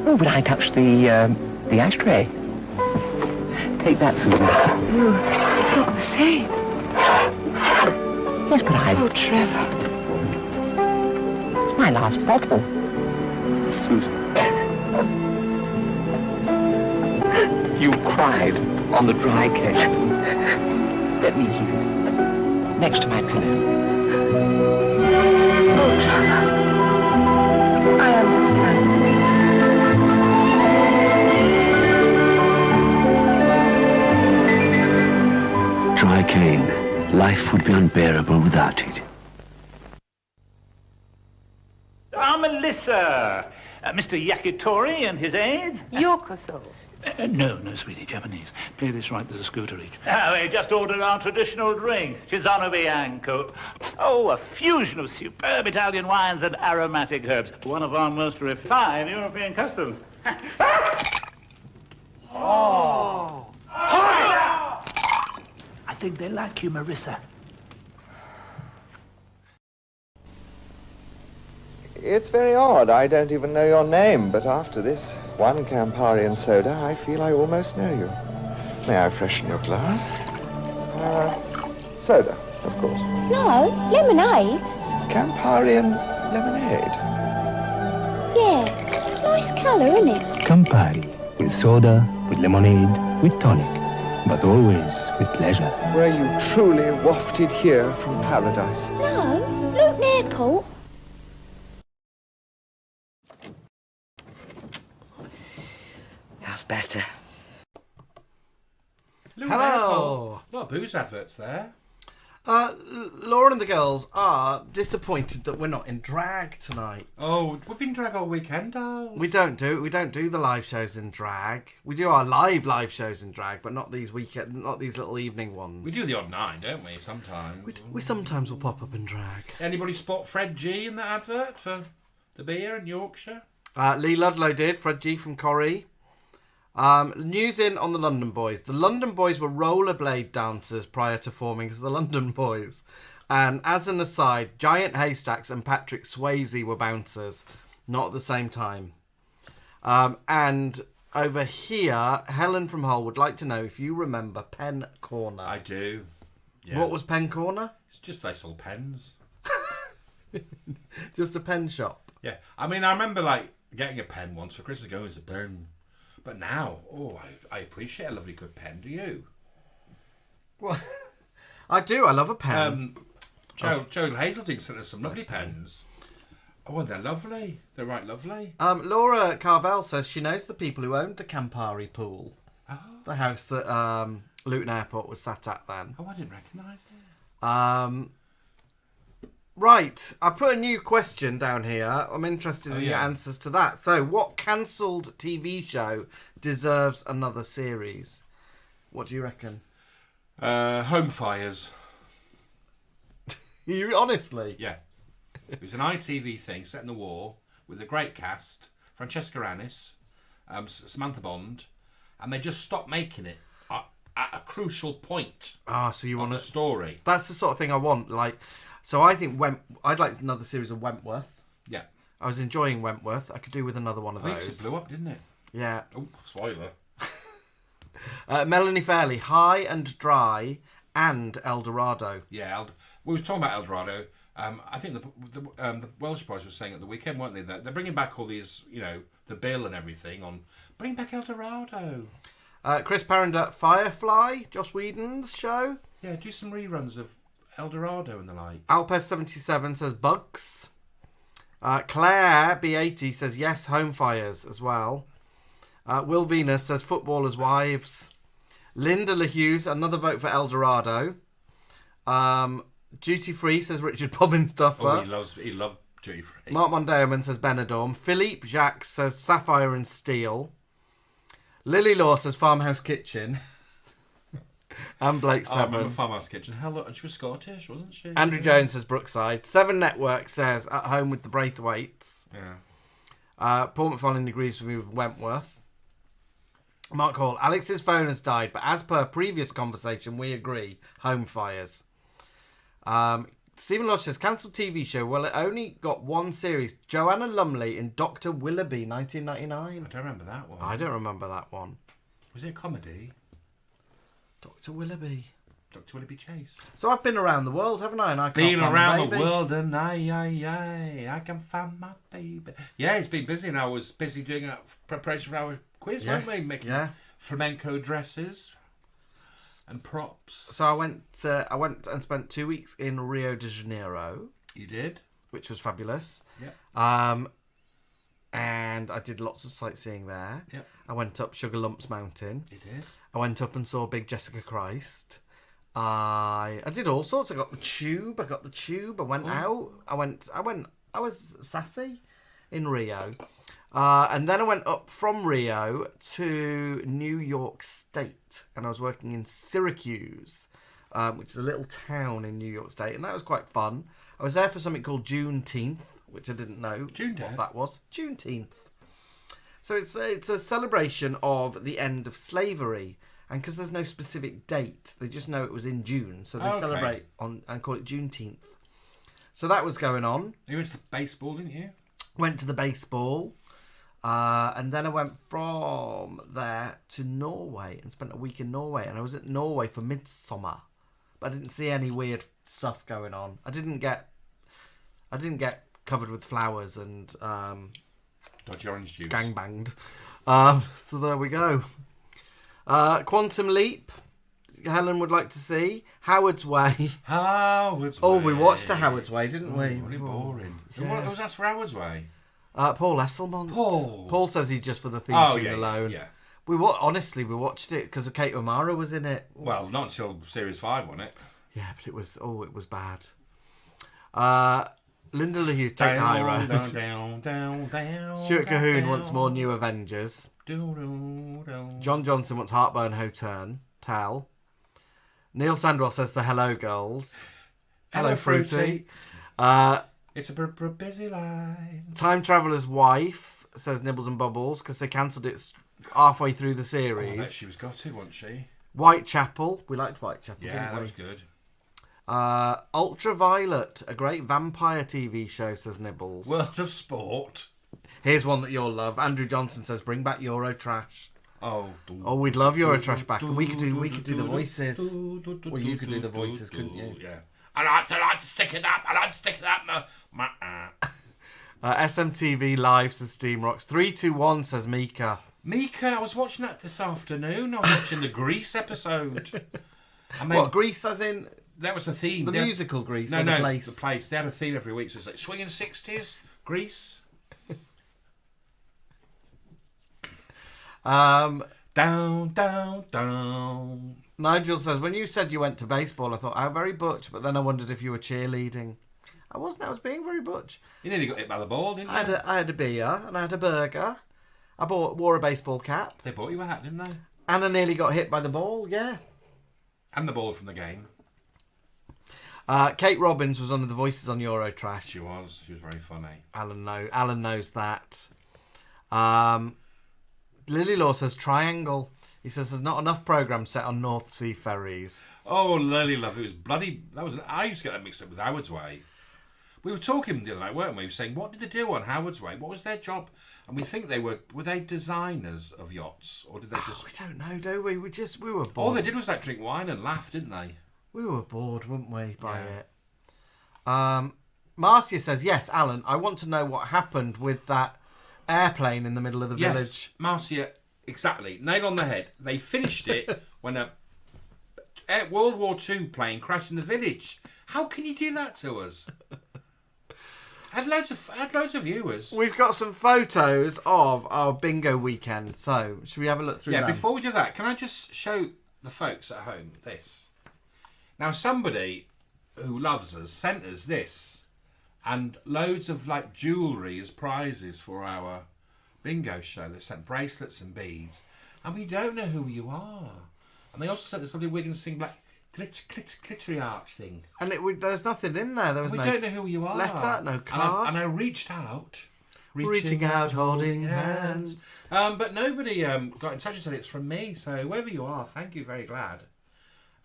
Oh, but I touched the ashtray. Take that, Susan. No, it's not the same. Yes, but I... Oh, Trevor. It's my last bottle. Susan. You cried on the dry cane. Let me hear it. Next to my pillow. Oh, Trevor. I understand. Dry cane. Life would be unbearable without it. Melissa! Mr. Yakitori and his aides? Yokoso. No, sweetie, Japanese. Play this right, there's a scooter each. We just ordered our traditional drink, Shizono Bianco. Oh, a fusion of superb Italian wines and aromatic herbs. One of our most refined European customs. Oh! I think they like you, Marissa. It's very odd. I don't even know your name, but after this one Campari and soda, I feel I almost know you. May I freshen your glass? Soda, of course. No, lemonade. Campari and lemonade. Yes, nice colour, isn't it? Campari. With soda, with lemonade, with tonic. But always with pleasure. Were you truly wafted here from paradise? No, Luton Airport. That's better. Hello. A lot of booze adverts there. Laura and the girls are disappointed that we're not in drag tonight. Oh, we've been drag all weekend, dolls. We don't do the live shows in drag. We do our live shows in drag, but not these little evening ones. We do the odd night, don't we? Sometimes. We sometimes will pop up in drag. Anybody spot Fred G in that advert for the beer in Yorkshire? Lee Ludlow did. Fred G from Corrie. News in on the London Boys. The London Boys were rollerblade dancers prior to forming as the London Boys. And as an aside, Giant Haystacks and Patrick Swayze were bouncers. Not at the same time. And over here, Helen from Hull would like to know if you remember Pen Corner. I do. Yeah. What was Pen Corner? It's just they sold pens. Just a pen shop. Yeah. I mean, I remember like getting a pen once for Christmas, going as a pen. But now, I appreciate a lovely good pen. Do you? Well, I do. I love a pen. Joe Hazeltine sent us some lovely pens. Oh, they're lovely. They're right lovely. Laura Carvel says she knows the people who owned the Campari pool. Oh. The house that Luton Airport was sat at then. Oh, I didn't recognise it. Right, I put a new question down here. I'm interested in your answers to that. So, what cancelled TV show deserves another series? What do you reckon? Home Fires. You honestly? Yeah. It was an ITV thing set in the war with a great cast. Francesca Annis, Samantha Bond, and they just stopped making it at a crucial point. So you want a story? That's the sort of thing I want. Like, so I think I'd like another series of Wentworth. Yeah. I was enjoying Wentworth. I could do with another one of those. It blew up, didn't it? Yeah. Oh, spoiler. Melanie Fairley, High and Dry, and El Dorado. Yeah, we were talking about El Dorado. I think the Welsh boys were saying at the weekend, weren't they? That they're bringing back all these, the bill and everything on. Bring back El Dorado. Chris Parender, Firefly, Joss Whedon's show. Yeah, do some reruns of El Dorado and the like. Alpes77 says Bugs. Claire B80 says yes, Home Fires as well. Will Venus says Footballers' Wives. Linda LaHughes, another vote for El Dorado. Duty Free says Richard Bobbin-Stuffer. Oh, he loved Duty Free. Mark Mondeoman says Benidorm. Philippe Jacques says Sapphire and Steel. Lily Law says Farmhouse Kitchen. And Blake Seven. I remember Farmhouse Kitchen. Hello, and she was Scottish, wasn't she? Andrew Jones says Brookside. Seven Network says At Home with the Braithwaites. Yeah. Paul McFarlane agrees with me with Wentworth. Mark Hall, Alex's phone has died, but as per previous conversation, we agree. Home Fires. Stephen Lodge says, cancelled TV show. Well, it only got one series. Joanna Lumley in Dr. Willoughby, 1999. I don't remember that one. I don't remember that one. Was it a comedy? Dr. Willoughby. Dr. Willoughby Chase. So I've been around the world, haven't I? And I can't been find around my the baby. world and I can find my baby. Yeah, it's been busy, and I was busy doing a preparation for our quiz, weren't we? Making flamenco dresses and props. So I went and spent 2 weeks in Rio de Janeiro. You did? Which was fabulous. Yeah. And I did lots of sightseeing there. Yep. I went up Sugar Lumps Mountain. You did? I went up and saw Big Jessica Christ. I did all sorts. I got the tube. I went out. I was sassy in Rio. And then I went up from Rio to New York State. And I was working in Syracuse, which is a little town in New York State. And that was quite fun. I was there for something called Juneteenth, which I didn't know what that was. Juneteenth. So it's a celebration of the end of slavery. And because there's no specific date, they just know it was in June. So they celebrate and call it Juneteenth. So that was going on. You went to the baseball, didn't you? Went to the baseball. And then I went from there to Norway and spent a week in Norway. And I was at Norway for midsummer. But I didn't see any weird stuff going on. I didn't get covered with flowers and dodgy orange juice. Gangbanged. So there we go. Quantum Leap. Helen would like to see Howard's Way. Howard's Way. Oh, we watched a Howard's Way, didn't we? Really boring. Yeah. Who was asked for Howard's Way? Paul Esselmont. Paul says he's just for the theme tune alone. Yeah. We watched it because Kate O'Mara was in it. Well, not until series 5, wasn't it? Yeah, but it was bad. Linda LaHughes, Take the High Road. Down, Stuart Cahoon wants more New Avengers. John Johnson wants Heartburn Hotel. Neil Sandwell says the Hello Girls. Hello Fruity. It's a busy line. Time Traveller's Wife, says Nibbles and Bubbles, because they cancelled it halfway through the series. I bet she was gutted, wasn't she? Whitechapel. We liked Whitechapel, didn't we? Yeah, that was good. Ultraviolet, a great vampire TV show, says Nibbles. World of Sport. Here's one that you'll love. Andrew Johnson says, "Bring back Euro Trash." Oh, we'd love Euro Trash back, and we could do the voices. Well, you could do the voices, couldn't you? Yeah. I like to stick it up. SMTV Live says Steam Rocks. 321 says Mika. Mika, I was watching that this afternoon. I was watching the Grease episode. What, Grease as in? That was the theme. The musical Grease? No, the place? The place. They had a theme every week, so it's like swinging 60s, Grease. Down. Down. Nigel says, when you said you went to baseball, I thought, how very butch, but then I wondered if you were cheerleading. I wasn't. I was being very butch. You nearly got hit by the ball, didn't you? I had a beer and I had a burger. I wore a baseball cap. They bought you a hat, didn't they? And I nearly got hit by the ball, yeah. And the ball from the game. Kate Robbins was one of the voices on Euro Trash. She was. She was very funny. Alan knows that. Lily Law says Triangle. He says there's not enough programmes set on North Sea ferries. Oh, Lily Love. It was bloody... I used to get that mixed up with Howard's Way. We were talking the other night, weren't we? We were saying, what did they do on Howard's Way? What was their job? And we think were they designers of yachts? Or did they just... we don't know, do we? We were bored. All they did was like drink wine and laugh, didn't they? We were bored, weren't we, by it? Marcia says, yes, Alan, I want to know what happened with that airplane in the middle of the village. Marcia, exactly. Nail on the head. They finished it when a World War II plane crashed in the village. How can you do that to us? Had loads of viewers. We've got some photos of our bingo weekend, so should we have a look through them? Yeah, before we do that, can I just show the folks at home this? Now, somebody who loves us sent us this and loads of like jewellery as prizes for our bingo show. They sent bracelets and beads, and we don't know who you are. And they also sent this lovely Wig and Slingback glittery arch thing. And there's nothing in there. We don't know who you are. Letter, no card. And I reached out. Reaching out, holding hands. But nobody got in touch and said it's from me. So whoever you are, thank you, very glad.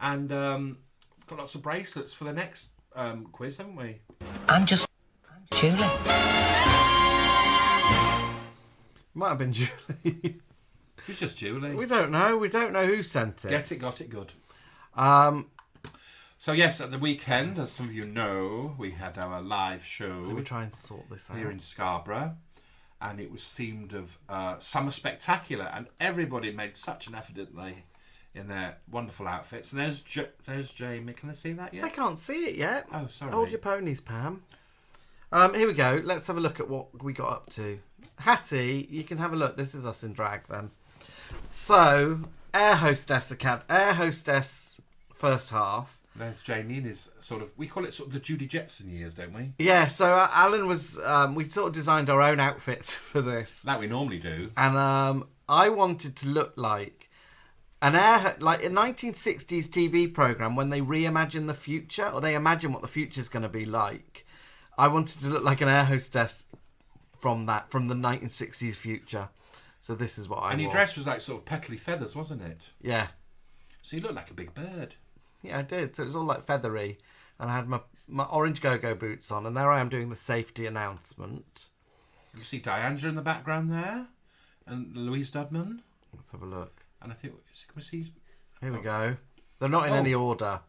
And got lots of bracelets for the next quiz, haven't we? I'm just Julie. Might have been Julie. Who's just Julie? We don't know. We don't know who sent it. Get it, got it, good. So yes, at the weekend, as some of you know, we had our live show. Let me try and sort this out. Here in Scarborough. And it was themed of Summer Spectacular. And everybody made such an effort, didn't they? In their wonderful outfits. And there's Jamie. Can they see that yet? I can't see it yet. Oh, sorry. Hold your ponies, Pam. Here we go. Let's have a look at what we got up to. Hattie, you can have a look. This is us in drag then. So, Air Hostess first half. There's Jamie in his sort of... We call it sort of the Judy Jetson years, don't we? Yeah, so Alan was... we sort of designed our own outfits for this. That we normally do. And I wanted to look like a 1960s TV programme when they reimagine the future, or they imagine what the future's going to be like. I wanted to look like an air hostess from the 1960s future. So this is what I wore. And your dress was like sort of petally feathers, wasn't it? Yeah. So you looked like a big bird. Yeah, I did. So it was all like feathery. And I had my orange go-go boots on. And there I am doing the safety announcement. You see Diandra in the background there. And Louise Dudman. Let's have a look. And I think... Can we see... Here we go. They're not in any order.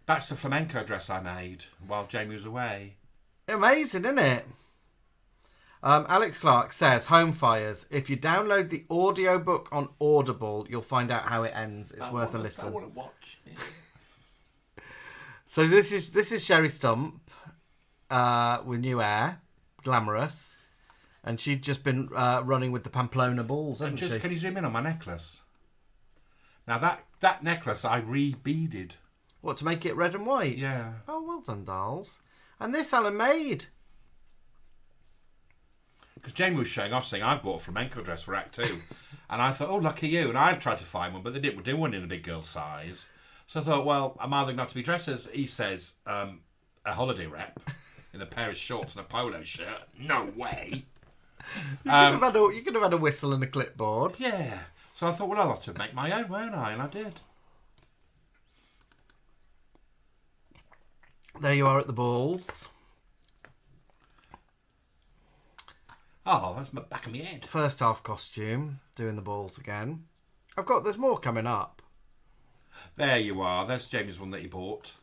That's the flamenco dress I made while Jamie was away. Amazing, isn't it? Alex Clark says, Home Fires. If you download the audio book on Audible, you'll find out how it ends. It's worth a listen. I want to watch it. So this is Sherrie Stump with New Air, Glamorous, and she'd just been running with the Pamplona Bulls, hadn't she? Can you zoom in on my necklace? Now that necklace I re-beaded. What, to make it red and white? Yeah. Oh, well done, dolls. And this Alan made. Because Jamie was showing off saying, I've bought a flamenco dress for Act 2. And I thought, oh, lucky you. And I tried to find one, but they didn't do one in a big girl size. So I thought, well, I'm either going to have to be dressed as, he says, a holiday rep in a pair of shorts and a polo shirt. No way. You could have had a whistle and a clipboard. Yeah. So I thought, well, I'll have to make my own, won't I? And I did. There you are at the balls. Oh, that's my back of my head. First half costume, doing the balls again. There's more coming up. There you are. There's Jamie's one that he bought.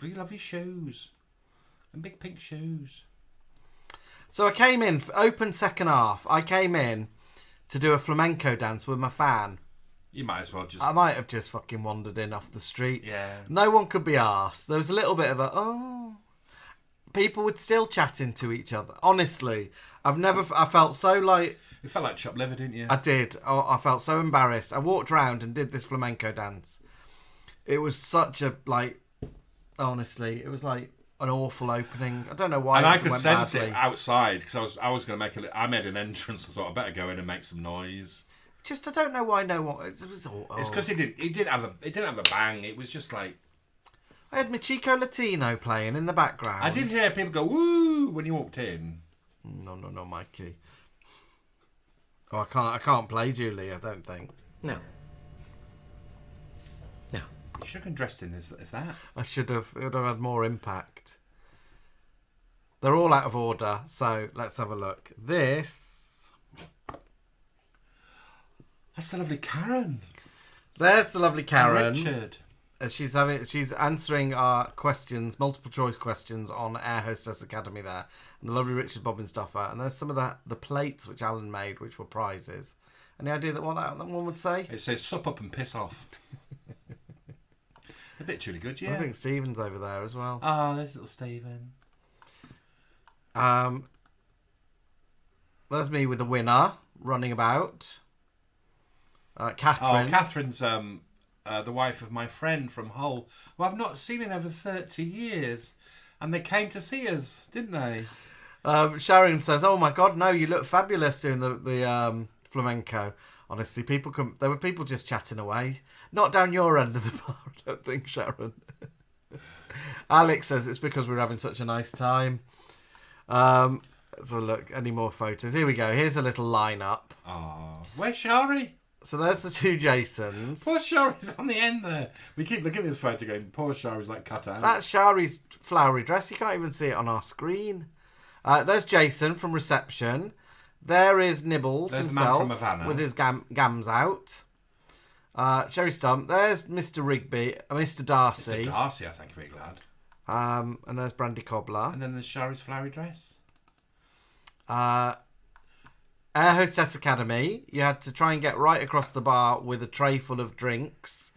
Really lovely shoes. And big pink shoes. So I came in, open second half, I came in to do a flamenco dance with my fan. You might as well just... I might have just fucking wandered in off the street. Yeah. No one could be arsed. There was a little bit of a, people were still chatting to each other. Honestly, I felt so like... You felt like chopped liver, didn't you? I did. I felt so embarrassed. I walked around and did this flamenco dance. It was such a, honestly, it was like an awful opening. I don't know why. And I could went sense badly. it outside because I was going to I made an entrance. I thought I better go in and make some noise. Just I don't know why no one. It was all. It's because it didn't have a bang. It was just like I had my Chico Latino playing in the background. I did hear people go woo when you walked in. No, Mikey. Oh, I can't play Julie. I don't think. No. You should have been dressed in as that. I should have. It would have had more impact. They're all out of order, so let's have a look. This. That's the lovely Karen. There's the lovely Karen. And Richard. She's answering our questions, multiple choice questions on Air Hostess Academy there. And the lovely Richard Bobbinstoffer. And there's some of the plates which Alan made, which were prizes. Any idea what that one would say? It says sup up and piss off. A bit truly good, yeah. I think Stephen's over there as well. Oh, there's little Stephen. There's me with the winner running about. Catherine. Oh, Catherine's the wife of my friend from Hull, who I've not seen in over 30 years. And they came to see us, didn't they? Sharon says, "Oh my God, no! You look fabulous doing the flamenco." Honestly, there were people just chatting away. Not down your end of the bar, I don't think, Sharon. Alex says it's because we're having such a nice time. So look, any more photos? Here we go. Here's a little lineup. Oh, where's Sherrie? So there's the two Jasons. Poor Sherrie's on the end there. We keep looking at this photo going, poor Sherrie's like cut out. That's Sherrie's flowery dress. You can't even see it on our screen. There's Jason from reception. There is Nibbles There's himself the man from Havana. with his gams out. Sherrie Stump. There's Mr. Rigby, Mr. Darcy. Mr. Darcy, I think, very glad. And there's Brandi Cobbler. And then there's Sherrie's flowery dress. Air Hostess Academy. You had to try and get right across the bar with a tray full of drinks.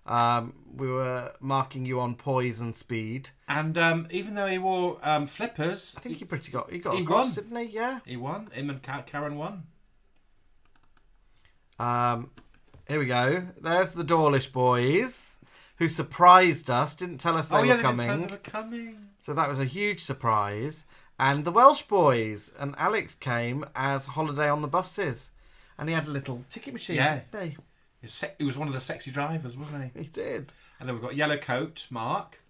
We were marking you on poise and speed. And even though he wore flippers, I think he got across, won. didn't he? Yeah, he won. Him and Karen won. Here we go. There's the Dawlish boys who surprised us. Didn't tell us they were coming. Didn't tell they were coming. So that was a huge surprise. And the Welsh boys and Alex came as Holiday on the Buses, and he had a little ticket machine. Yeah, didn't he? He was one of the sexy drivers, wasn't he? He did. And then we've got Yellow Coat, Mark.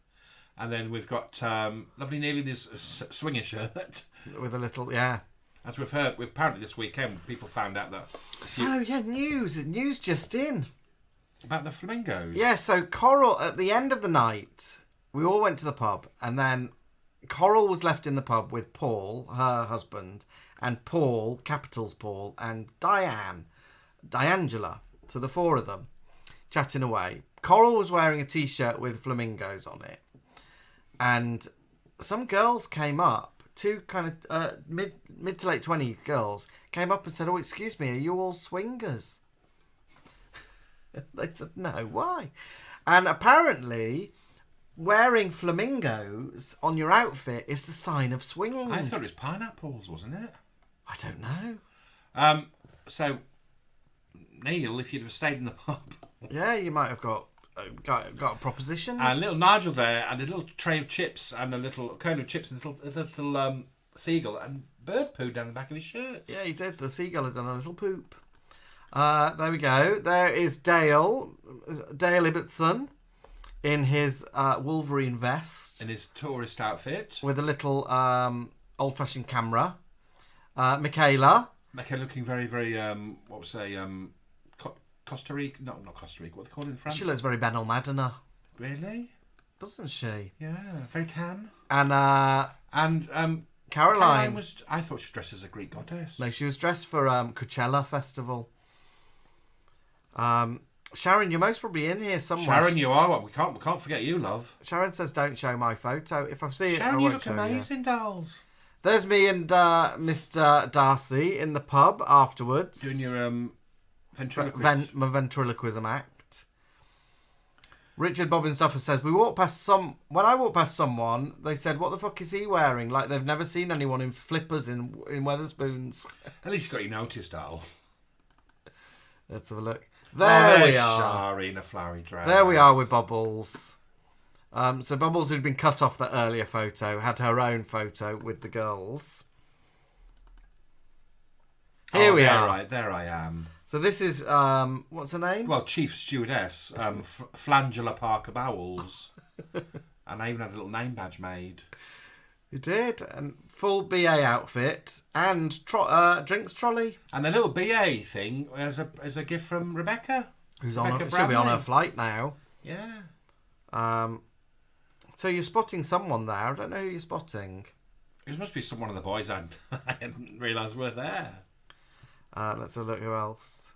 And then we've got lovely Neil in his swinger shirt. With a little, yeah. As we've heard, apparently this weekend, people found out that... So, yeah, news just in. About the flamingos. Yeah, so Coral, at the end of the night, we all went to the pub, and then Coral was left in the pub with Paul, her husband, and Paul, capitals Paul, and Diangela. So the four of them, chatting away. Coral was wearing a T-shirt with flamingos on it. And some girls came up, two kind of mid to late 20s girls, came up and said, "Oh, excuse me, are you all swingers?" They said, "No, why?" And apparently, wearing flamingos on your outfit is the sign of swinging. I thought it was pineapples, wasn't it? I don't know. So, Neil, if you'd have stayed in the pub... Yeah, you might have got a proposition. And little Nigel there, and a little tray of chips, and a little cone of chips, and a little seagull, and bird poo down the back of his shirt. Yeah, he did. The seagull had done a little poop. There we go. There is Dale Ibbotson in his Wolverine vest. In his tourist outfit. With a little old-fashioned camera. Michaela looking very, very, Costa Rica? No, not Costa Rica. What they call it in France? She looks very Ben Almadena. Really? Doesn't she? Yeah, very can. And Caroline was. I thought she was dressed as a Greek goddess. No, she was dressed for Coachella Festival. Sharon, you're most probably in here somewhere. Sharon, you are. We can't forget you, love. Sharon says, "Don't show my photo. If I see it, Sharon, I you won't look show amazing, dolls. There's me and Mr. Darcy in the pub afterwards. Doing your ventriloquism. My ventriloquism act. Richard Bobbin Stuffer says, when I walked past someone, they said, what the fuck is he wearing? Like they've never seen anyone in flippers in Weatherspoons. At least you got your notice, doll. Let's have a look. There we are. Sherrie in a flowery dress. There we are with Bubbles. So Bubbles, who'd been cut off that earlier photo, had her own photo with the girls. Here we are. Right, there I am. So this is, what's her name? Well, Chief Stewardess, Flangela Parker Bowles. And I even had a little name badge made. You did, and full BA outfit, and drinks trolley. And the little BA thing as a gift from Rebecca. She'll be on her flight now. Yeah. So you're spotting someone there. I don't know who you're spotting. It must be one of the boys I hadn't realised were there. Let's have a look who else.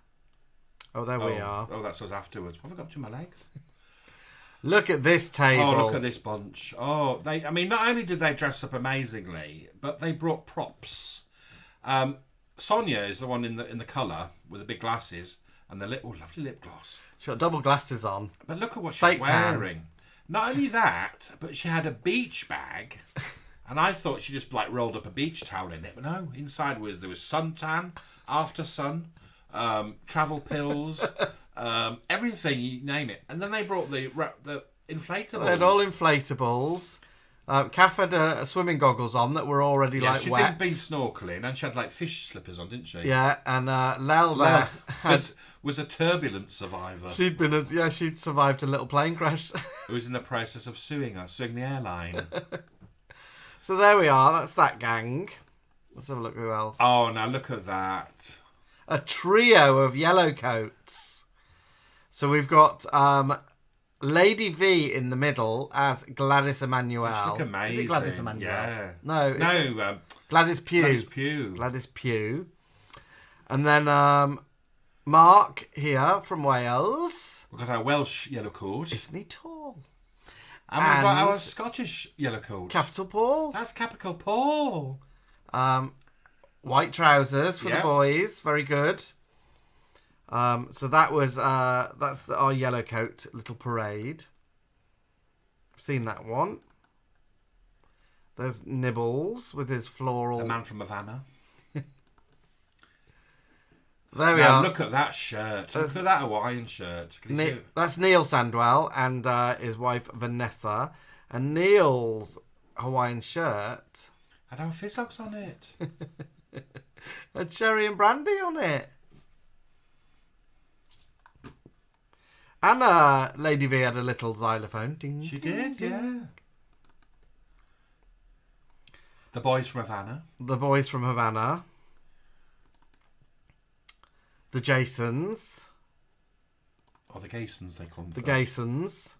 Oh, there we are. Oh, that's us afterwards. What have I got to my legs? Look at this table. Oh, look at this bunch. Oh, not only did they dress up amazingly, but they brought props. Sonia is the one in the colour with the big glasses and the lovely lip gloss. She got double glasses on. But look at what she's wearing. Not only that, but she had a beach bag. And I thought she just rolled up a beach towel in it. But no, inside there was suntan, after sun, travel pills, everything, you name it. And then they brought the inflatables. They had all inflatables. Kath had swimming goggles on that were already wet. She'd been snorkeling and she had fish slippers on, didn't she? Yeah, and Lel there was a turbulent survivor. She'd survived a little plane crash. Who was in the process of suing the airline. So there we are. That's that gang. Let's have a look who else. Oh, now look at that. A trio of yellow coats. So we've got Lady V in the middle as Gladys Emanuel. She look amazing. Is it Gladys Emanuel? Yeah. No. Gladys Pugh. Gladys Pugh. And then Mark here from Wales. We've got our Welsh yellow coat. Isn't he tall? And we've got our Scottish yellow coat. Capital Paul. That's Capital Paul. White trousers for the boys. Very good. So that was that's our yellow coat little parade. I've seen that one. There's Nibbles with his floral. The man from Havana. There we are. Look at that shirt. Look at that Hawaiian shirt. That's Neil Sandwell and his wife Vanessa. And Neil's Hawaiian shirt had our Fizzogs on it. Had Sherrie and Brandi on it. And Lady V had a little xylophone. Ding, she ding, did, ding. yeah. The boys from Havana. The Jasons. Or the Gaysons, they call them. The Gaysons.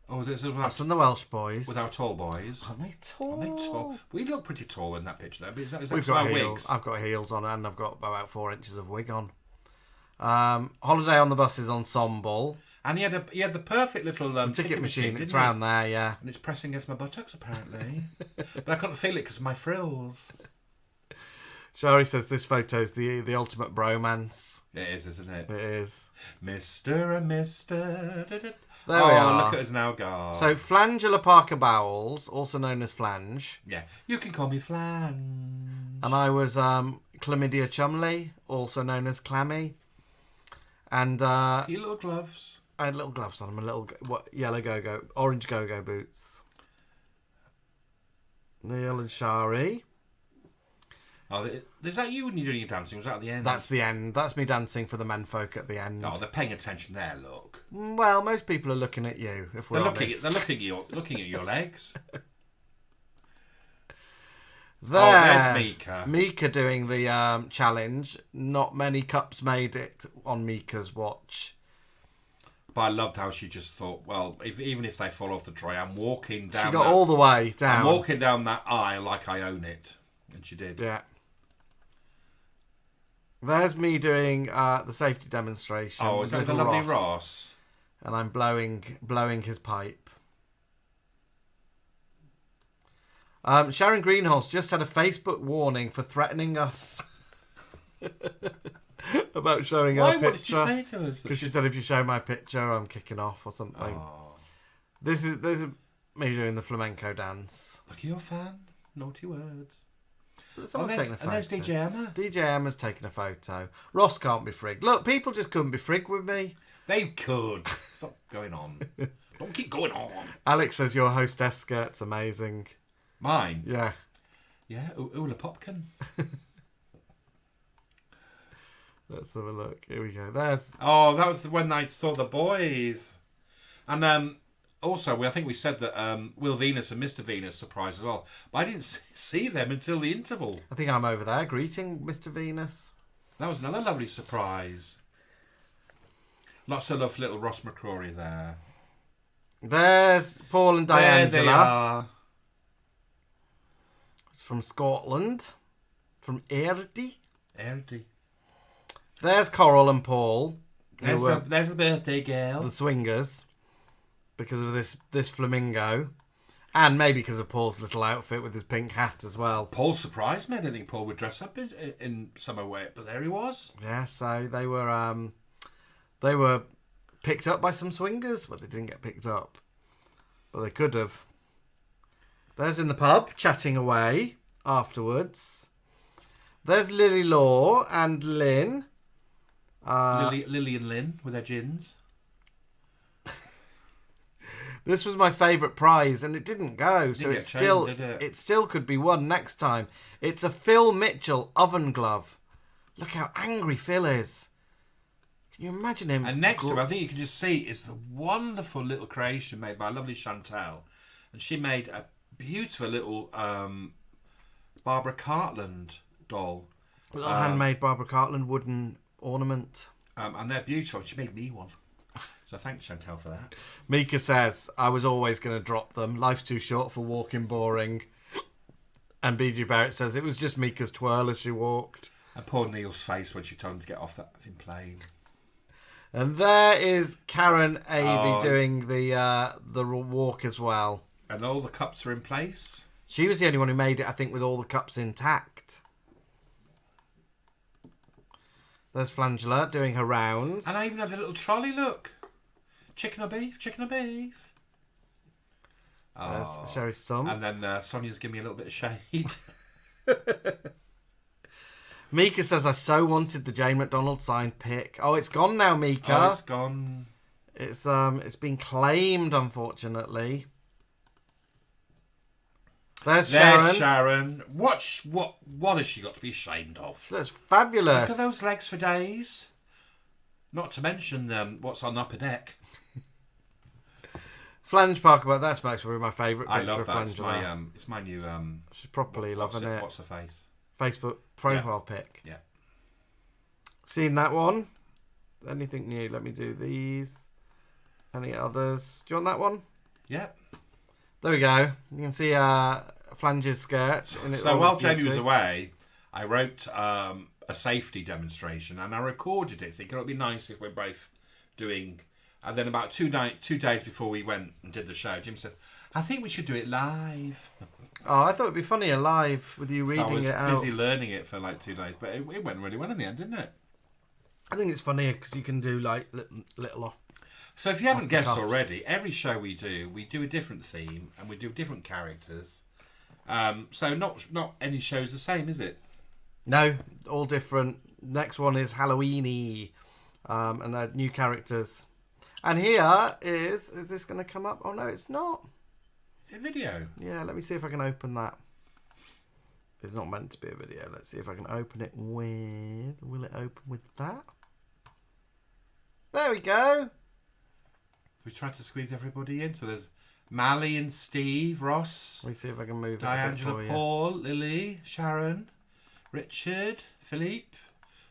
Oh, there's us and the Welsh boys. With our tall boys. Aren't they tall? We look pretty tall in that picture, though. Is that We've got heels. Wigs? I've got heels on and I've got about 4 inches of wig on. Holiday on the Bus's ensemble. And he had the perfect little ticket machine. It's round there, yeah. And it's pressing against my buttocks, apparently. But I couldn't feel it because of my frills. Sherrie says this photo's the ultimate bromance. It is, isn't it? It is. Mr. and Mr. There we are. Look at us now, guard. So Flangela Parker Bowles, also known as Flange. Yeah, you can call me Flange. And I was Chlamydia Chumley, also known as Clammy. And your little gloves. I had little gloves on them, yellow orange go-go boots. Neil and Sherrie. Oh, is that you when you're doing your dancing? Was that at the end? That's the end. That's me dancing for the menfolk at the end. Oh, they're paying attention there. Look. Well, most people are looking at you. If we're honest, they're looking at your legs. There's Mika. Mika doing the challenge. Not many cups made it on Mika's watch. But I loved how she just thought, well, even if they fall off the tray, I'm walking down. She got all the way down. I'm walking down that aisle like I own it, and she did. Yeah. There's me doing the safety demonstration. Oh, is that the lovely Ross? And I'm blowing his pipe. Sharon Greenhalgh just had a Facebook warning for threatening us about showing her picture. What did you say to us? Because she said if you show my picture, I'm kicking off or something. Oh. This is me doing the flamenco dance. Look, you're a fan. Naughty words. Someone's taking a photo. And there's DJ Emma. DJ Emma's taking a photo. Ross can't be frigged. Look, people just couldn't be frigged with me. They could. Stop going on. Don't keep going on. Alex says your hostess skirt's amazing. Mine? Yeah. Yeah, Ula Popkin. Let's have a look. Here we go. There's. Oh, that was when I saw the boys. And also, I think we said that Will Venus and Mr. Venus surprised as well. But I didn't see them until the interval. I think I'm over there greeting Mr. Venus. That was another lovely surprise. Lots of love for little Ross McCrory there. There's Paul and Diangela. There they are. It's from Scotland. From Erdie. Erdie. There's Coral and Paul. There's the birthday girl. The swingers. Because of this flamingo. And maybe because of Paul's little outfit with his pink hat as well. Paul surprised me. I didn't think Paul would dress up in summer wear, but there he was. Yeah, so they were picked up by some swingers. Well, they didn't get picked up. But they could have. There's in the pub, chatting away afterwards. There's Lily Law and Lynn. Lily and Lynn with their gins. This was my favourite prize, and it didn't go, so Didn't get changed, did it? It still could be won next time. It's a Phil Mitchell oven glove. Look how angry Phil is. Can you imagine him? And next to him, I think you can just see, is the wonderful little creation made by lovely Chantal. And she made a beautiful little Barbara Cartland doll. A little handmade Barbara Cartland wooden ornament. And they're beautiful. She made me one. So thanks, Chantal, for that. Mika says, I was always going to drop them. Life's too short for walking boring. And BG Barrett says, it was just Mika's twirl as she walked. And poor Neil's face when she told him to get off that thing plane. And there is Karen Avey doing the walk as well. And all the cups are in place. She was the only one who made it, I think, with all the cups intact. There's Flangela doing her rounds. And I even had a little trolley, look. Chicken or beef, chicken or beef. There's Sherrie Stump. And then Sonia's giving me a little bit of shade. Mika says, I so wanted the Jane McDonald signed pic. Oh, it's gone now, Mika. Oh, it's gone. It's been claimed, unfortunately. There's Sharon. Sharon. What has she got to be ashamed of? That's fabulous. Look at those legs for days. Not to mention what's on upper deck. Flange Parker, but that's actually my favourite picture I love of that. Flangela. It's my new. She's properly loving it. What's her face? Facebook profile pic. Yeah. Seen that one? Anything new? Let me do these. Any others? Do you want that one? Yeah. There we go. You can see Flange's skirt. So while Jamie was away, I wrote a safety demonstration and I recorded it, thinking it would be nice if we're both doing. And then about 2 days before we went and did the show, Jim said, I think we should do it live. Oh, I thought it'd be funnier live with you reading it out. I was busy learning it for like 2 days, but it went really well in the end, didn't it? I think it's funnier because you can do like little off. So if you haven't guessed already, every show we do a different theme and we do different characters. So not any show's the same, is it? No, all different. Next one is Halloweeny, and they're new characters. And here is this going to come up? Oh no, it's not. It's a video. Yeah, let me see if I can open that. It's not meant to be a video. Let's see if I can open it with. Will it open with that? There we go. We tried to squeeze everybody in. So there's Mally and Steve, Ross. Let me see if I can move it. Diangela, Paul, Lily, Sharon, Richard, Philippe,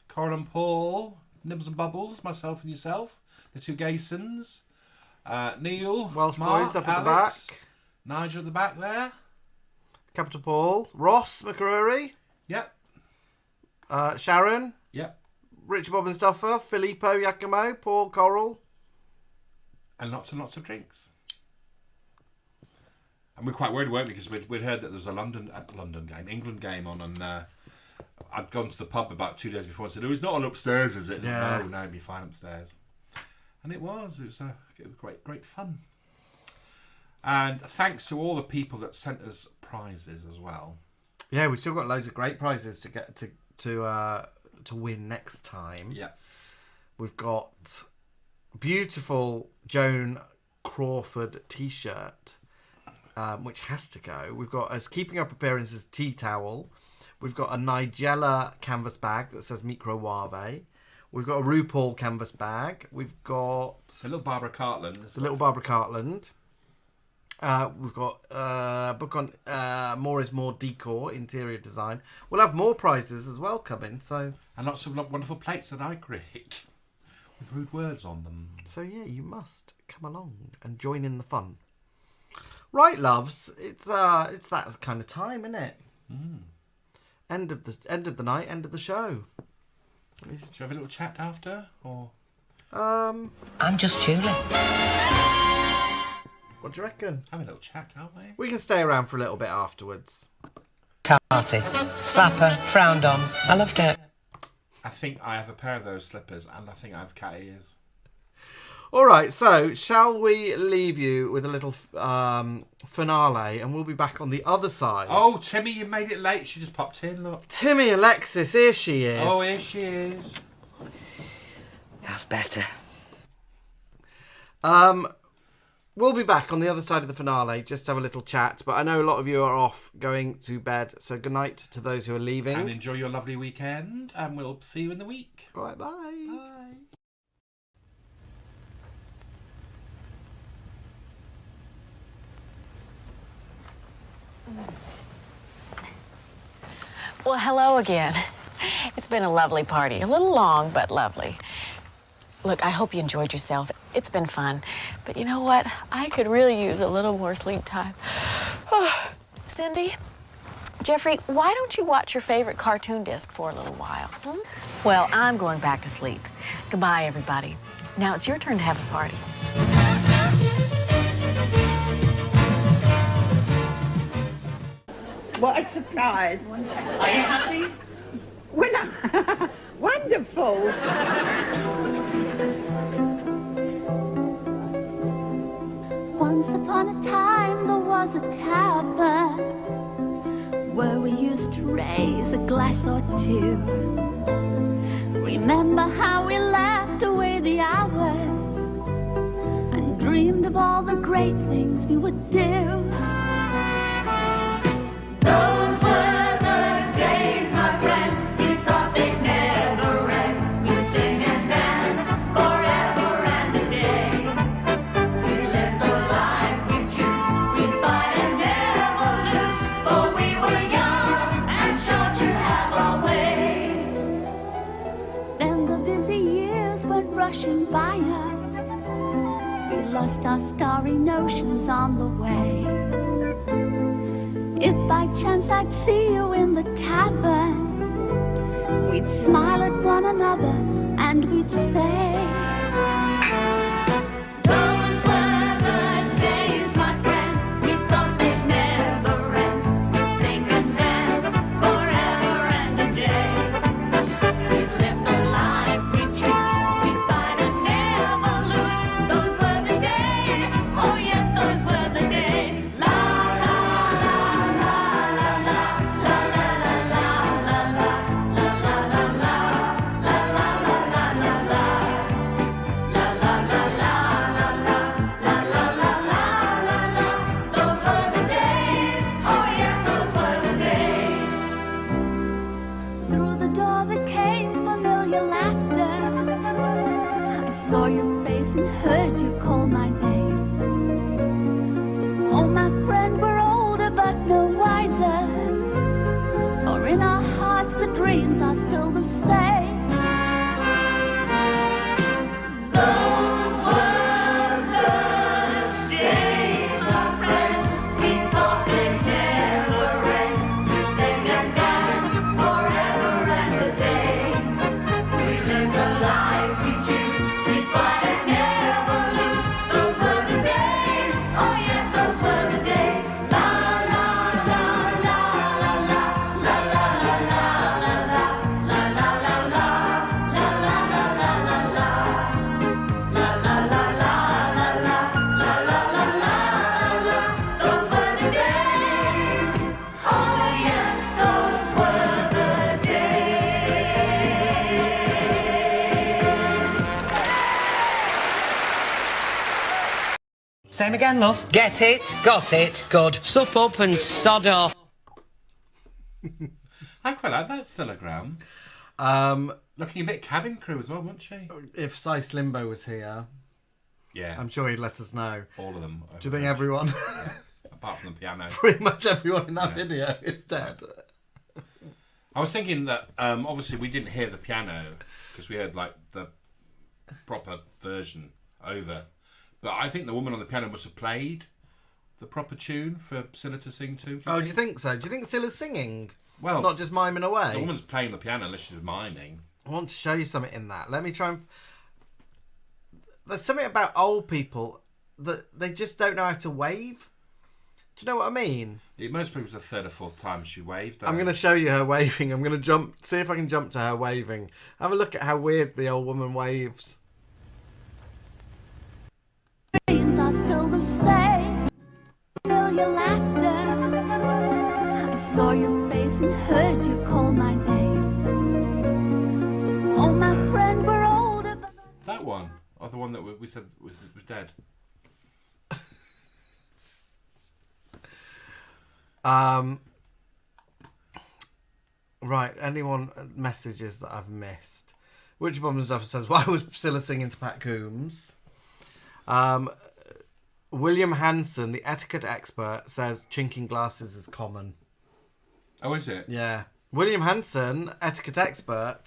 Coral and Paul, Nibbles and Bubbles, myself and yourself. the two Gaysons, Neil, Welsh Mark, boys up at Alex, the back. Nigel at the back there. Capital Paul. Ross McCrory. Yep. Sharon. Yep. Richard Bob and Stuffer. Filippo Giacomo. Paul Coral. And lots of drinks. And we're quite worried, weren't we? Because we'd heard that there was a England game on, and I'd gone to the pub about 2 days before and said, "Oh, it's not on upstairs, is it?" Yeah. No, it'd be fine upstairs. And it was great fun. And thanks to all the people that sent us prizes as well. Yeah, we've still got loads of great prizes to get to win next time. Yeah. We've got beautiful Joan Crawford t-shirt, which has to go. We've got, as keeping up appearances, tea towel. We've got a Nigella canvas bag that says Micro Wave. We've got a RuPaul canvas bag. We've got the little Barbara Cartland. We've got a book on More is More decor, interior design. We'll have more prizes as well coming. So, and lots of wonderful plates that I create with rude words on them. So yeah, you must come along and join in the fun. Right, loves, it's that kind of time, isn't it? End of the night, end of the show. Should we have a little chat after, or? I'm just Julie. What do you reckon? Have a little chat, can't we? We can stay around for a little bit afterwards. Tarty. Slapper. Frowned on. I loved it. I think I have a pair of those slippers, and I think I have cat ears. All right, so shall we leave you with a little finale, and we'll be back on the other side. Oh, Timmy, you made it late. She just popped in, look. Timmy Alexis, here she is. Oh, here she is. That's better. We'll be back on the other side of the finale, just to have a little chat. But I know a lot of you are off going to bed, so good night to those who are leaving. And enjoy your lovely weekend, and we'll see you in the week. All right, bye. Bye. Well, hello again. It's been a lovely party. A little long, but lovely. Look, I hope you enjoyed yourself. It's been fun. But you know what? I could really use a little more sleep time. Cindy, Jeffrey, why don't you watch your favorite cartoon disc for a little while? Well, I'm going back to sleep. Goodbye, everybody. Now it's your turn to have a party. What a surprise. Are you happy? Well, wonderful. Once upon a time there was a tavern where we used to raise a glass or two. Remember how we laughed away the hours and dreamed of all the great things we would do. Those were the days, my friend, we thought they'd never end. We'd sing and dance forever and a day. We lived the life we choose, we'd fight and never lose, for we were young and sure to have our way. Then the busy years went rushing by us, we lost our starry notions on the way. If by chance I'd see you in the tavern, we'd smile at one another and we'd say, those were the days, my friend, we thought they'd never end. We'd sing and dance forever and a day. We'd live the life we choose, we'd fight and never lose. Those were the days, oh yes, those were the days. Saw your face and heard you call my name. Oh, my friend, we're older but no wiser, for in our hearts the dreams are still the same. Those Same again, love. Get it, got it, good. Sup up and sod off. I quite like that Cillagram. Looking a bit cabin crew as well, wasn't she? If Sice Limbo was here, yeah, I'm sure he'd let us know. All of them. Do you think everyone? Yeah. Apart from the piano. Pretty much everyone in that video is dead. I was thinking that obviously we didn't hear the piano because we heard like the proper version over, but I think the woman on the piano must have played the proper tune for Cilla to sing to. Do you think so? Do you think Cilla's singing? Well, not just miming away. The woman's playing the piano unless she's miming. I want to show you something in that. Let me try and. There's something about old people that they just don't know how to wave. Do you know what I mean? It most people was the third or fourth time she waved. I'm going to show you her waving. I'm going to jump, see if I can jump to her waving. Have a look at how weird the old woman waves. Dreams are still the same. Feel your laughter. I saw your face and heard you call my name. Oh, my friend, we're older. That one, or the one that we said was dead. Right, anyone messages that I've missed? Which Bum and Stuff says, why was Cilla singing to Pat Coombs? William Hanson, the etiquette expert, says chinking glasses is common. Oh, is it? Yeah. William Hanson, etiquette expert,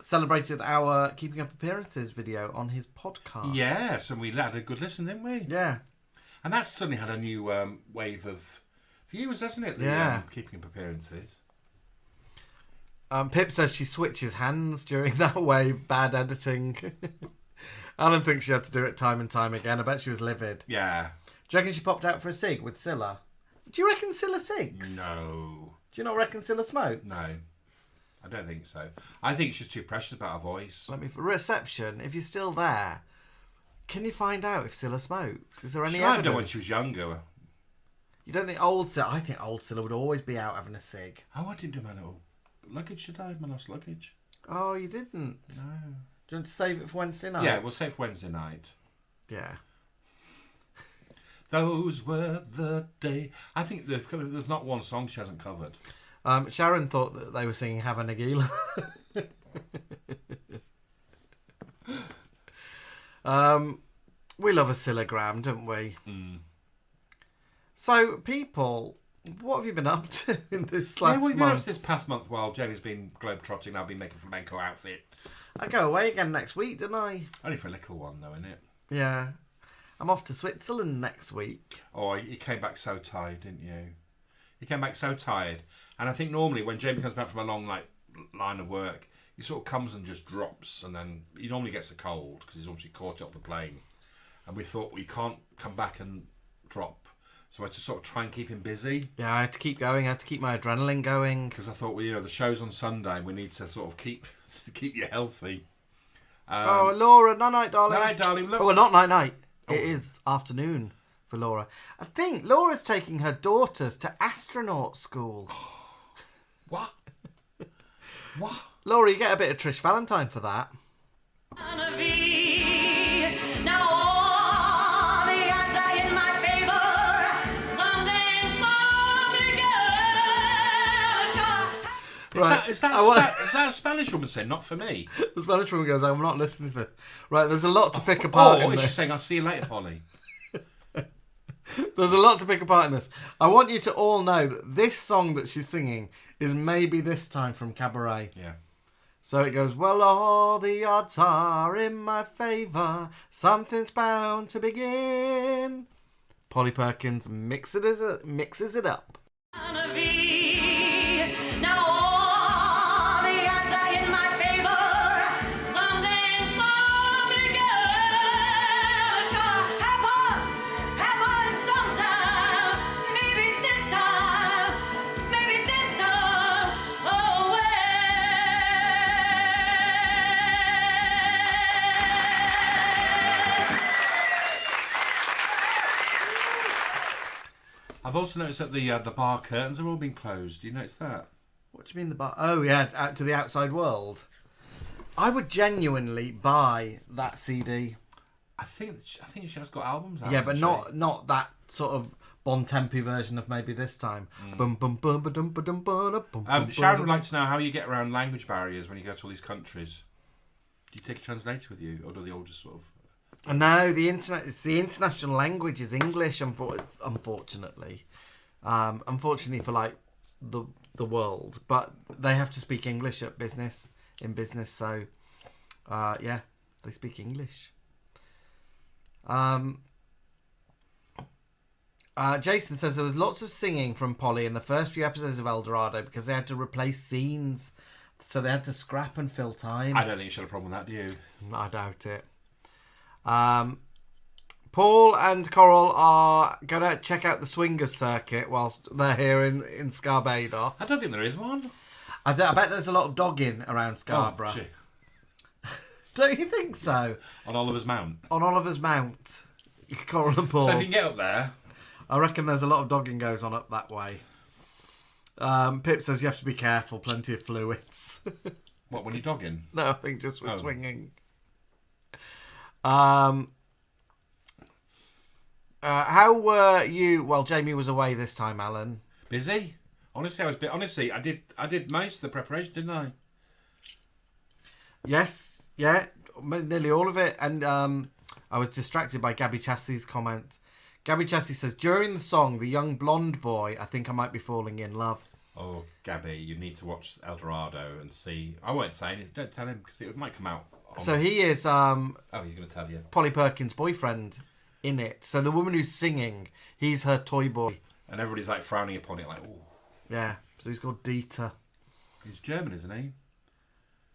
celebrated our Keeping Up Appearances video on his podcast. Yes, and we had a good listen, didn't we? Yeah. And that's suddenly had a new wave of viewers, hasn't it? Yeah. Keeping Up Appearances. Pip says she switches hands during that wave. Bad editing. Alan thinks she had to do it time and time again. I bet she was livid. Yeah. Do you reckon she popped out for a cig with Cilla? Do you reckon Cilla cigs? No. Do you not reckon Cilla smokes? No. I don't think so. I think she's too precious about her voice. Reception, if you're still there, can you find out if Cilla smokes? Is there any She evidence? might have done when she was younger. You don't think old Cilla... I think old Cilla would always be out having a cig. Oh, I didn't do my little luggage, did I? My lost luggage. Oh, you didn't? No. Do you want to save it for Wednesday night? Yeah, we'll save Wednesday night. Yeah. Those were the day. I think there's not one song she hasn't covered. Sharon thought that they were singing Have a Nagila. We love a Cillagram, don't we? Mm. So, people, what have you been up to in this last we've been month? up to this past month while Jamie's been globetrotting. I've been making flamenco outfits. I go away again next week, don't I? Only for a little one, though, isn't it? Yeah. I'm off to Switzerland next week. Oh, you came back so tired, didn't you? You came back so tired. And I think normally when Jamie comes back from a long line of work, he sort of comes and just drops, and then he normally gets a cold because he's obviously caught it off the plane. And we thought, we can't come back and drop. So I had to sort of try and keep him busy. Yeah, I had to keep going. I had to keep my adrenaline going. Because I thought, well, the show's on Sunday. We need to sort of keep you healthy. Oh, Laura, night-night, darling. Night-night, darling. Look. Oh, well, not night-night. Oh. It is afternoon for Laura. I think Laura's taking her daughters to astronaut school. What? What? Laura, you get a bit of Trish Valentine for that. Is that a Spanish woman saying, not for me? The Spanish woman goes, I'm not listening to this. Right, there's a lot to pick apart in this. this. She's saying, I'll see you later, Polly. There's a lot to pick apart in this. I want you to all know that this song that she's singing is Maybe This Time from Cabaret. Yeah. So it goes, well, all the odds are in my favour. Something's bound to begin. Polly Perkins mixes it up. I've also noticed that the bar curtains have all been closed. Do you notice that? What do you mean the bar? Oh, yeah, out to the outside world. I would genuinely buy that CD. I think she has got albums out. Yeah, but hasn't not that sort of Bon Tempi version of Maybe This Time. Bum, bum, bum, ba, dum, ba, dum, ba, da, bum, bum, Sharon ba, would dum. like to know how you get around language barriers when you go to all these countries. Do you take a translator with you, or do they all just sort of... No, the international language is English, unfortunately. Unfortunately for like the world, but they have to speak English in business. So, yeah, they speak English. Jason says there was lots of singing from Polly in the first few episodes of El Dorado because they had to replace scenes, so they had to scrap and fill time. I don't think you should have a problem with that, do you? I doubt it. Paul and Coral are going to check out the swingers circuit whilst they're here in Scarbados. I don't think there is one. I bet there's a lot of dogging around Scarborough. Oh, don't you think so? On Oliver's Mount. On Oliver's Mount. Coral and Paul. So if you can get up there... I reckon there's a lot of dogging goes on up that way. Pip says you have to be careful, plenty of fluids. What, when you're dogging? No, I think just with swinging. How were you? Well, Jamie was away this time, Alan. Busy? Honestly, I did most of the preparation, didn't I? Yes, yeah, nearly all of it. And I was distracted by Gabby Chassey's comment. Gabby Chassey says, during the song, the young blonde boy, I think I might be falling in love. Oh, Gabby, you need to watch El Dorado and see. I won't say anything. Don't tell him because it might come out. So he is... oh, you're going to tell you. Polly Perkins' boyfriend in it. So the woman who's singing, he's her toy boy. And everybody's like frowning upon it like, ooh. Yeah, so he's called Dieter. He's German, isn't he?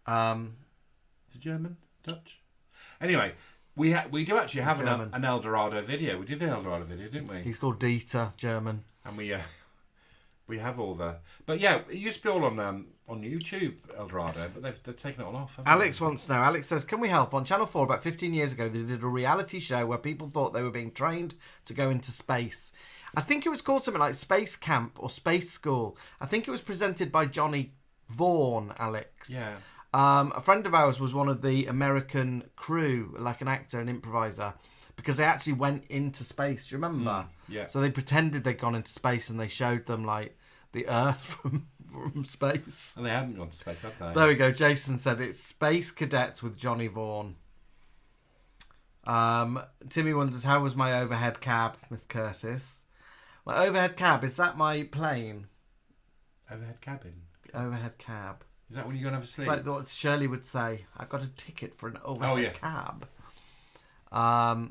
Is he German? Dutch? Anyway... We do actually have an El Dorado video. We did an El Dorado video, didn't we? He's called Dieter, German. And we have all the... But yeah, it used to be all on YouTube, El Dorado, but they've taken it all off. Alex wants to know. Alex says, can we help? On Channel 4 about 15 years ago, they did a reality show where people thought they were being trained to go into space. I think it was called something like Space Camp or Space School. I think it was presented by Johnny Vaughan, Alex. Yeah. A friend of ours was one of the American crew, like an actor and improviser, because they actually went into space. Do you remember? Yeah. So they pretended they'd gone into space and they showed them like the Earth from space. And they hadn't gone to space, had they? There we go. Jason said it's Space Cadets with Johnny Vaughan. Timmy wonders, how was my overhead cab, Miss Curtis? My overhead cab, is that my plane? Overhead cabin? Overhead cab. Is that when you're going to have a sleep? It's like what Shirley would say. I got a ticket for an overhead cab. I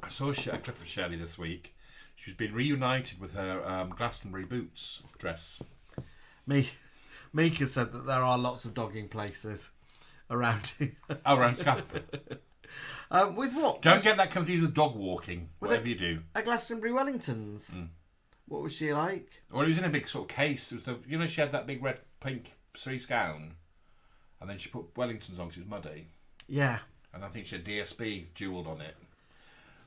saw a clip of Sherrie this week. She's been reunited with her Glastonbury boots dress. Mika said that there are lots of dogging places around here. Oh, around Scarborough. With what? Don't get that confused with dog walking, whatever you do. A Glastonbury Wellingtons. What was she like? Well, it was in a big sort of case. It was she had that big red, pink cerise gown, and then she put Wellingtons on because it was muddy. Yeah. And I think she had DSB jewelled on it.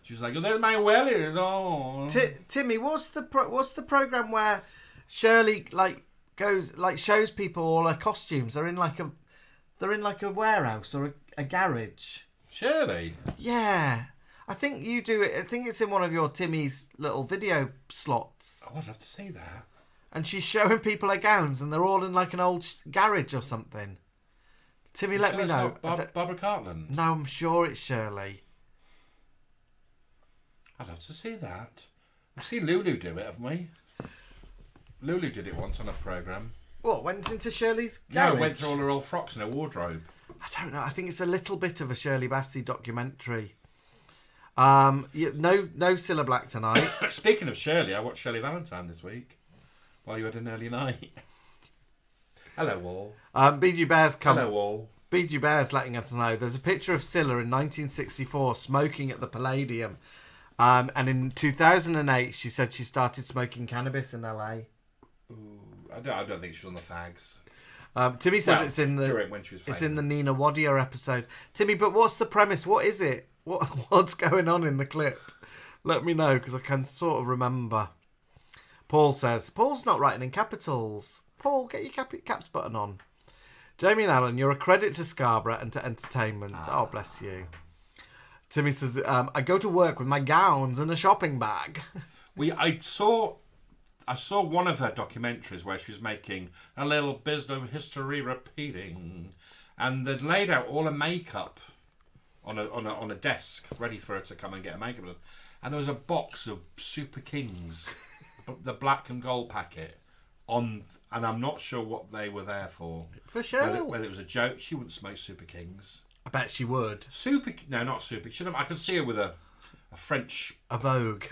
She was like, "Oh, there's my wellies on." Timmy, what's the program where Shirley shows people all her costumes? They're in like a warehouse or a garage. Shirley? Yeah. I think you do it. I think it's in one of your Timmy's little video slots. Oh, I'd love to see that. And she's showing people her gowns, and they're all in like an old garage or something. Timmy, let me know. Barbara Cartland? No, I'm sure it's Shirley. I'd love to see that. We've seen Lulu do it, haven't we? Lulu did it once on a programme. What, went into Shirley's garage? No, went through all her old frocks and her wardrobe. I don't know. I think it's a little bit of a Shirley Bassey documentary. No Cilla Black tonight. Speaking of Shirley, I watched Shirley Valentine this week while you had an early night. Hello, Wall. BG Bear's Hello, Wall. BG Bear's letting us know there's a picture of Cilla in 1964 smoking at the Palladium. And in 2008, she said she started smoking cannabis in LA. Ooh, I don't think she was on the fags. Timmy says it's in the Nina Wadia episode. Timmy, but what's the premise? What is it? What's going on in the clip? Let me know, because I can sort of remember. Paul says, Paul's not writing in capitals. Paul, get your caps button on. Jamie and Alan, you're a credit to Scarborough and to entertainment. Oh, bless you. Timmy says, I go to work with my gowns and a shopping bag. I saw one of her documentaries where she was making a little bit of history repeating, and they'd laid out all her makeup on a desk ready for her to come and get her makeup done. And there was a box of Super Kings, the black and gold packet, and I'm not sure what they were there for. For sure. Whether it was a joke. She wouldn't smoke Super Kings. I bet she would. No, not Super. I could see her with a French... A Vogue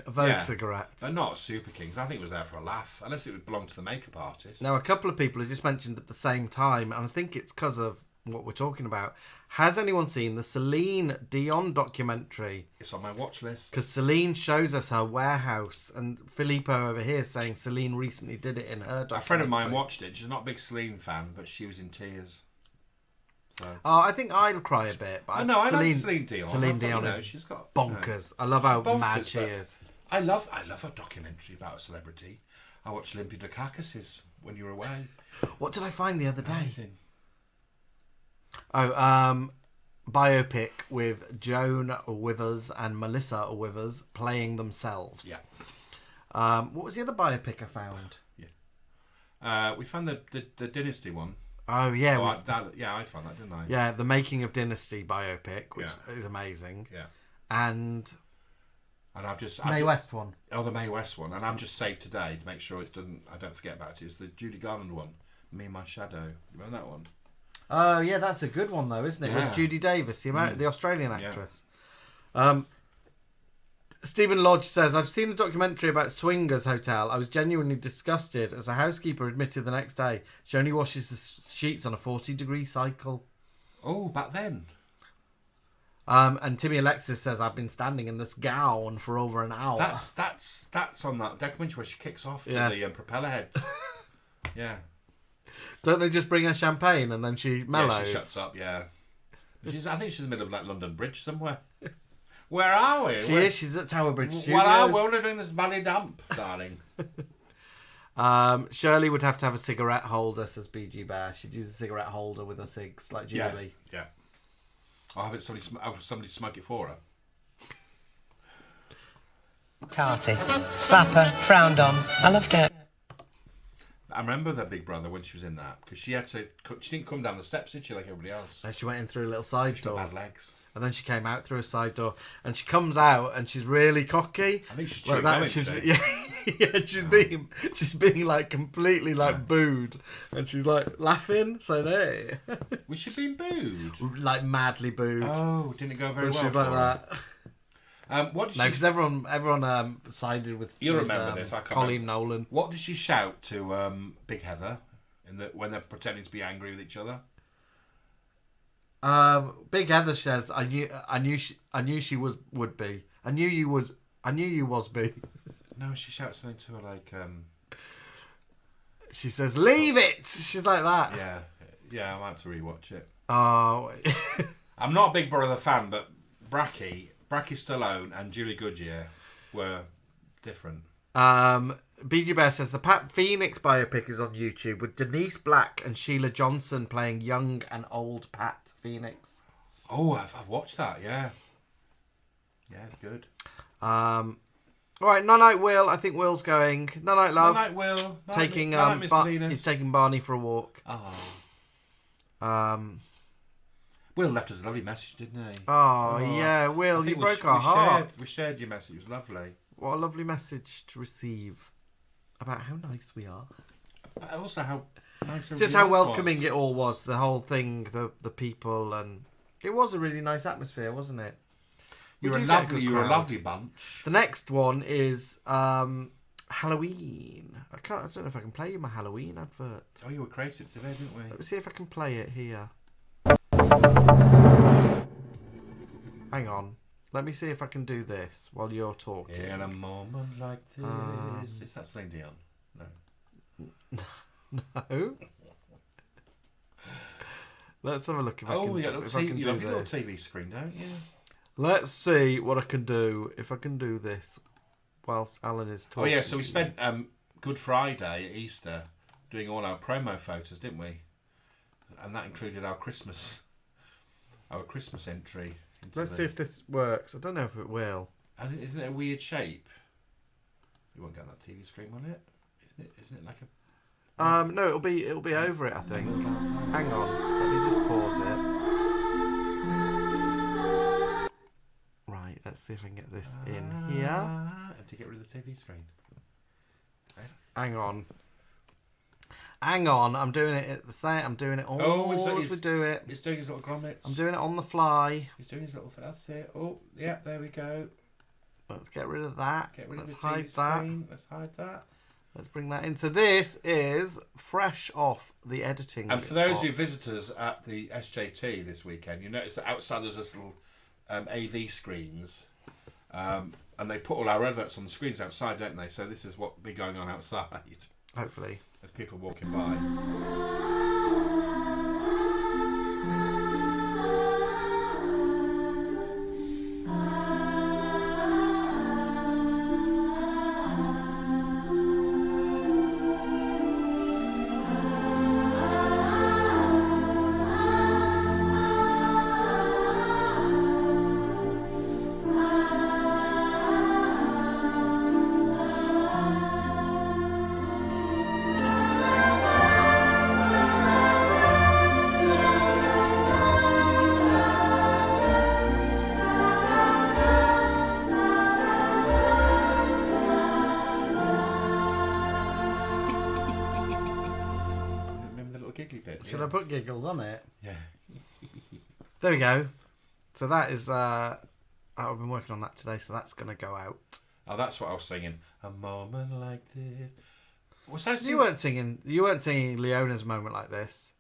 cigarette. But not Super Kings. I think it was there for a laugh, unless it would belong to the makeup artist. Now, a couple of people have just mentioned at the same time, and I think it's because of what we're talking about. Has anyone seen the Celine Dion documentary? It's on my watch list. Because Celine shows us her warehouse, and Filippo over here saying Celine recently did it in her documentary. A friend of mine watched it. She's not a big Celine fan, but she was in tears. So. Oh, I think I'll cry a bit. But I like Celine Dion. Celine Dion is she's got bonkers. I love how mad she is. I love a documentary about a celebrity. I watched Olympia Dukakis's when you were away. What did I find the other day? Amazing. Oh, biopic with Joan Withers and Melissa Withers playing themselves. Yeah. What was the other biopic I found? Yeah. We found the Dynasty one. Oh yeah. I found that, didn't I? Yeah, the Making of Dynasty biopic, which is amazing. Yeah. And I've just Mae West one. Oh, the Mae West one, and I've just saved today to make sure I don't forget about it. It's the Judy Garland one, Me and My Shadow. You remember that one? Oh yeah, that's a good one though, isn't it? Yeah. With Judy Davis, the Australian actress. Yeah. Stephen Lodge says, I've seen a documentary about Swingers Hotel. I was genuinely disgusted as a housekeeper admitted the next day she only washes the sheets on a 40-degree cycle. Oh, back then. And Timmy Alexis says, I've been standing in this gown for over an hour. That's on that documentary where she kicks off to the propeller heads. Yeah. Don't they just bring her champagne and then she mellows? Yeah, she shuts up, yeah. I think she's in the middle of like London Bridge somewhere. Where are we? She's at Tower Bridge Studios. What are we? We're doing this money dump, darling. Shirley would have to have a cigarette holder, says BG Bear. She'd use a cigarette holder with her cigs, like Julie. Yeah. I'll have somebody smoke it for her. Tarty. Slapper. Frowned on. I loved it. I remember that Big Brother when she was in that, because she didn't come down the steps, did she, like everybody else? No, she went in through a little side door. Bad legs. And then she came out through a side door, and she comes out, and she's really cocky. I think she's like that. She's being like completely like booed, and she's like laughing, saying, "Hey." Was she being booed? Like madly booed. Oh, didn't it go very well? She's like that. What did no, because everyone sided with. You'll remember this. I can't Colleen remember. Nolan. What did she shout to Big Heather when they're pretending to be angry with each other? Big Heather says, I knew she would be. I knew you was be. No, she shouts something to her like. She says, "Leave it." She's like that. Yeah. I might have to rewatch it. Oh. I'm not a Big Brother fan, but Bracky Stallone and Julie Goodyear were different. BG Bear says the Pat Phoenix biopic is on YouTube with Denise Black and Sheila Johnson playing young and old Pat Phoenix. Oh, I've watched that. Yeah, it's good. All right, Night Will. I think Will's going. Night Love. Night Will. Taking he's taking Barney for a walk. Will left us a lovely message, didn't he? Yeah, Will, you broke our hearts. We shared your message. It was lovely. What a lovely message to receive about how nice we are. But also how nice just how welcoming it all was. The whole thing, the people, and it was a really nice atmosphere, wasn't it? You're a lovely bunch. The next one is Halloween. I don't know if I can play you my Halloween advert. Oh, you were creative today, didn't we? Let me see if I can play it here. Hang on. Let me see if I can do this while you're talking. In a moment like this. Is that Celine Dion? No. No. Let's have a look if I can, you got if I can do you have your this. little TV screen, don't you? Let's see what I can do, if I can do this whilst Alan is talking. Oh, yeah, so we spent Good Friday at Easter doing all our promo photos, didn't we? And that included our Christmas entry. Let's see if this works. I don't know if it will. Isn't it a weird shape? You won't get on that TV screen, will it? Isn't it like a... No, it'll be over it, I think. Hang on, let me just pause it. Right, let's see if I can get this in here. Have to get rid of the TV screen. Okay. Hang on, I'm doing it at the same. I'm doing it all as we do it. He's doing his little grommets. I'm doing it on the fly. He's doing his little... That's it. Oh, yeah, there we go. Let's get rid of that. Get rid of the hide TV that. screen. Let's hide that. Let's bring that in. So this is fresh off the editing. And for those who visitors at the SJT this weekend, you notice that outside there's this little AV screens, and they put all our adverts on the screens outside, don't they? So this is what will be going on outside. Hopefully, as people walking by. Should I put giggles on it? Yeah. There we go. So that is... I've been working on that today, so that's going to go out. Oh, that's what I was singing. A moment like this. Was I You weren't singing Leona's Moment Like This.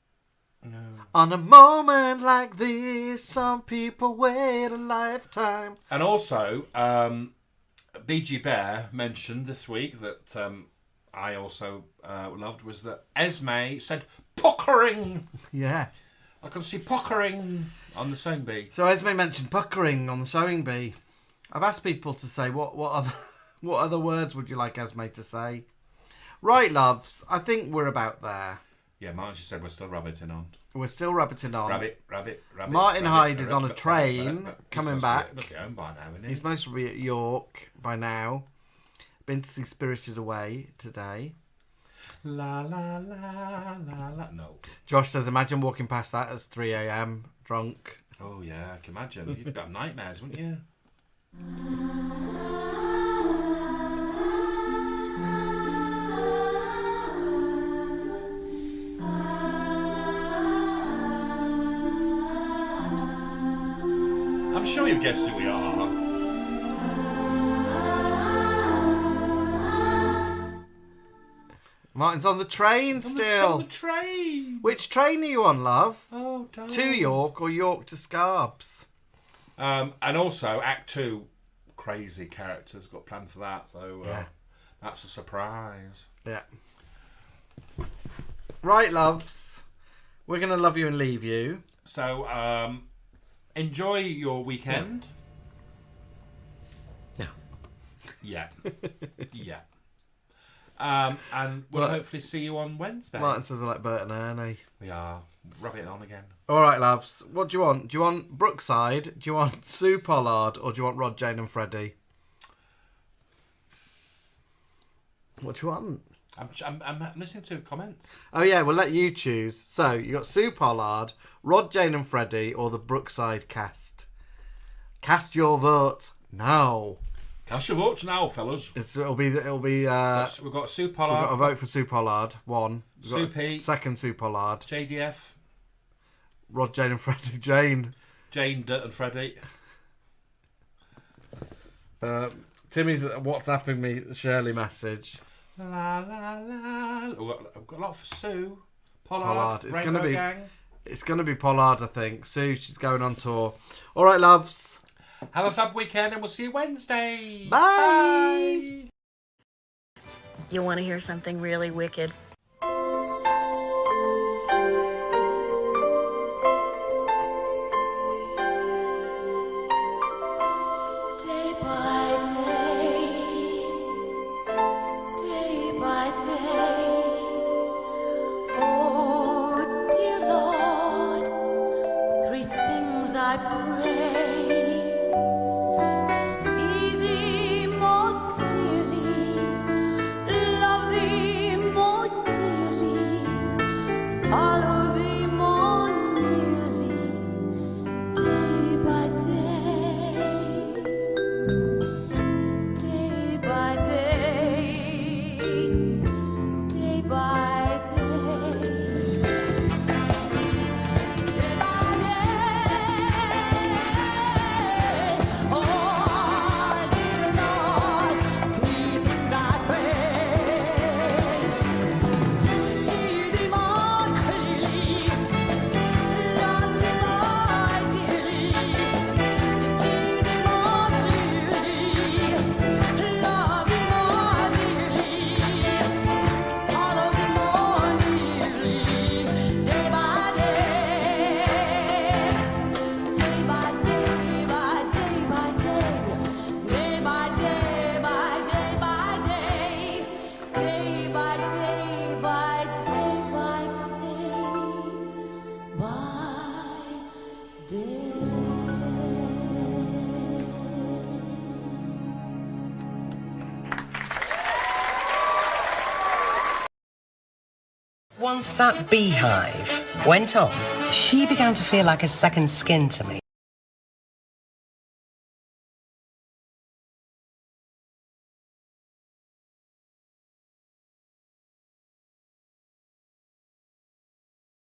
No. On a moment like this, some people wait a lifetime. And also, BG Bear mentioned this week that I also loved was that Esme said puckering. Yeah. I can see puckering on the sewing bee. So Esme mentioned puckering on the sewing bee. I've asked people to say what other words would you like Esme to say? Right, loves. I think we're about there. Yeah, Martin just said we're still rabbiting on. We're still rabbiting on. Rabbit. Martin Hyde is on a train coming back. Must be home by now, isn't he? He's supposed to be at York by now. Been to see Spirited Away today. La la la la la. No. Josh says, imagine walking past that at 3 a.m. drunk. Oh yeah, I can imagine. You'd have nightmares, wouldn't you? I'm sure you've guessed who we are. Martin's on the train still. On the train. Which train are you on, love? Oh, darling. To York or York to Scarbs? And also, Act 2, crazy characters got planned for that, so that's a surprise. Yeah. Right, loves. We're going to love you and leave you. So, enjoy your weekend. Yeah. Yeah. And we'll hopefully see you on Wednesday. Martin says we're like Bert and Ernie. We are. Rub it on again. All right, loves. What do you want? Do you want Brookside? Do you want Sue Pollard? Or do you want Rod, Jane and Freddie? What do you want? I'm listening to comments. Oh, yeah, we'll let you choose. So, you got Sue Pollard, Rod, Jane and Freddie, or the Brookside cast. Cast your vote now. Cast your votes now, fellas. It'll be. We've got Sue Pollard. We've got a vote for Sue Pollard. One. We've got Sue P. Second, Sue Pollard. JDF. Rod, Jane and Freddie. Jane, Dirt and Freddie. Timmy's WhatsApping me the Shirley message. La la la. I've got a lot for Sue Pollard. It's gonna be. Gang. It's gonna be Pollard, I think. Sue, she's going on tour. All right, loves. Have a fab weekend and we'll see you Wednesday. Bye. You want to hear something really wicked? Day by day, oh dear Lord, three things I pray. Once that beehive went on, she began to feel like a second skin to me.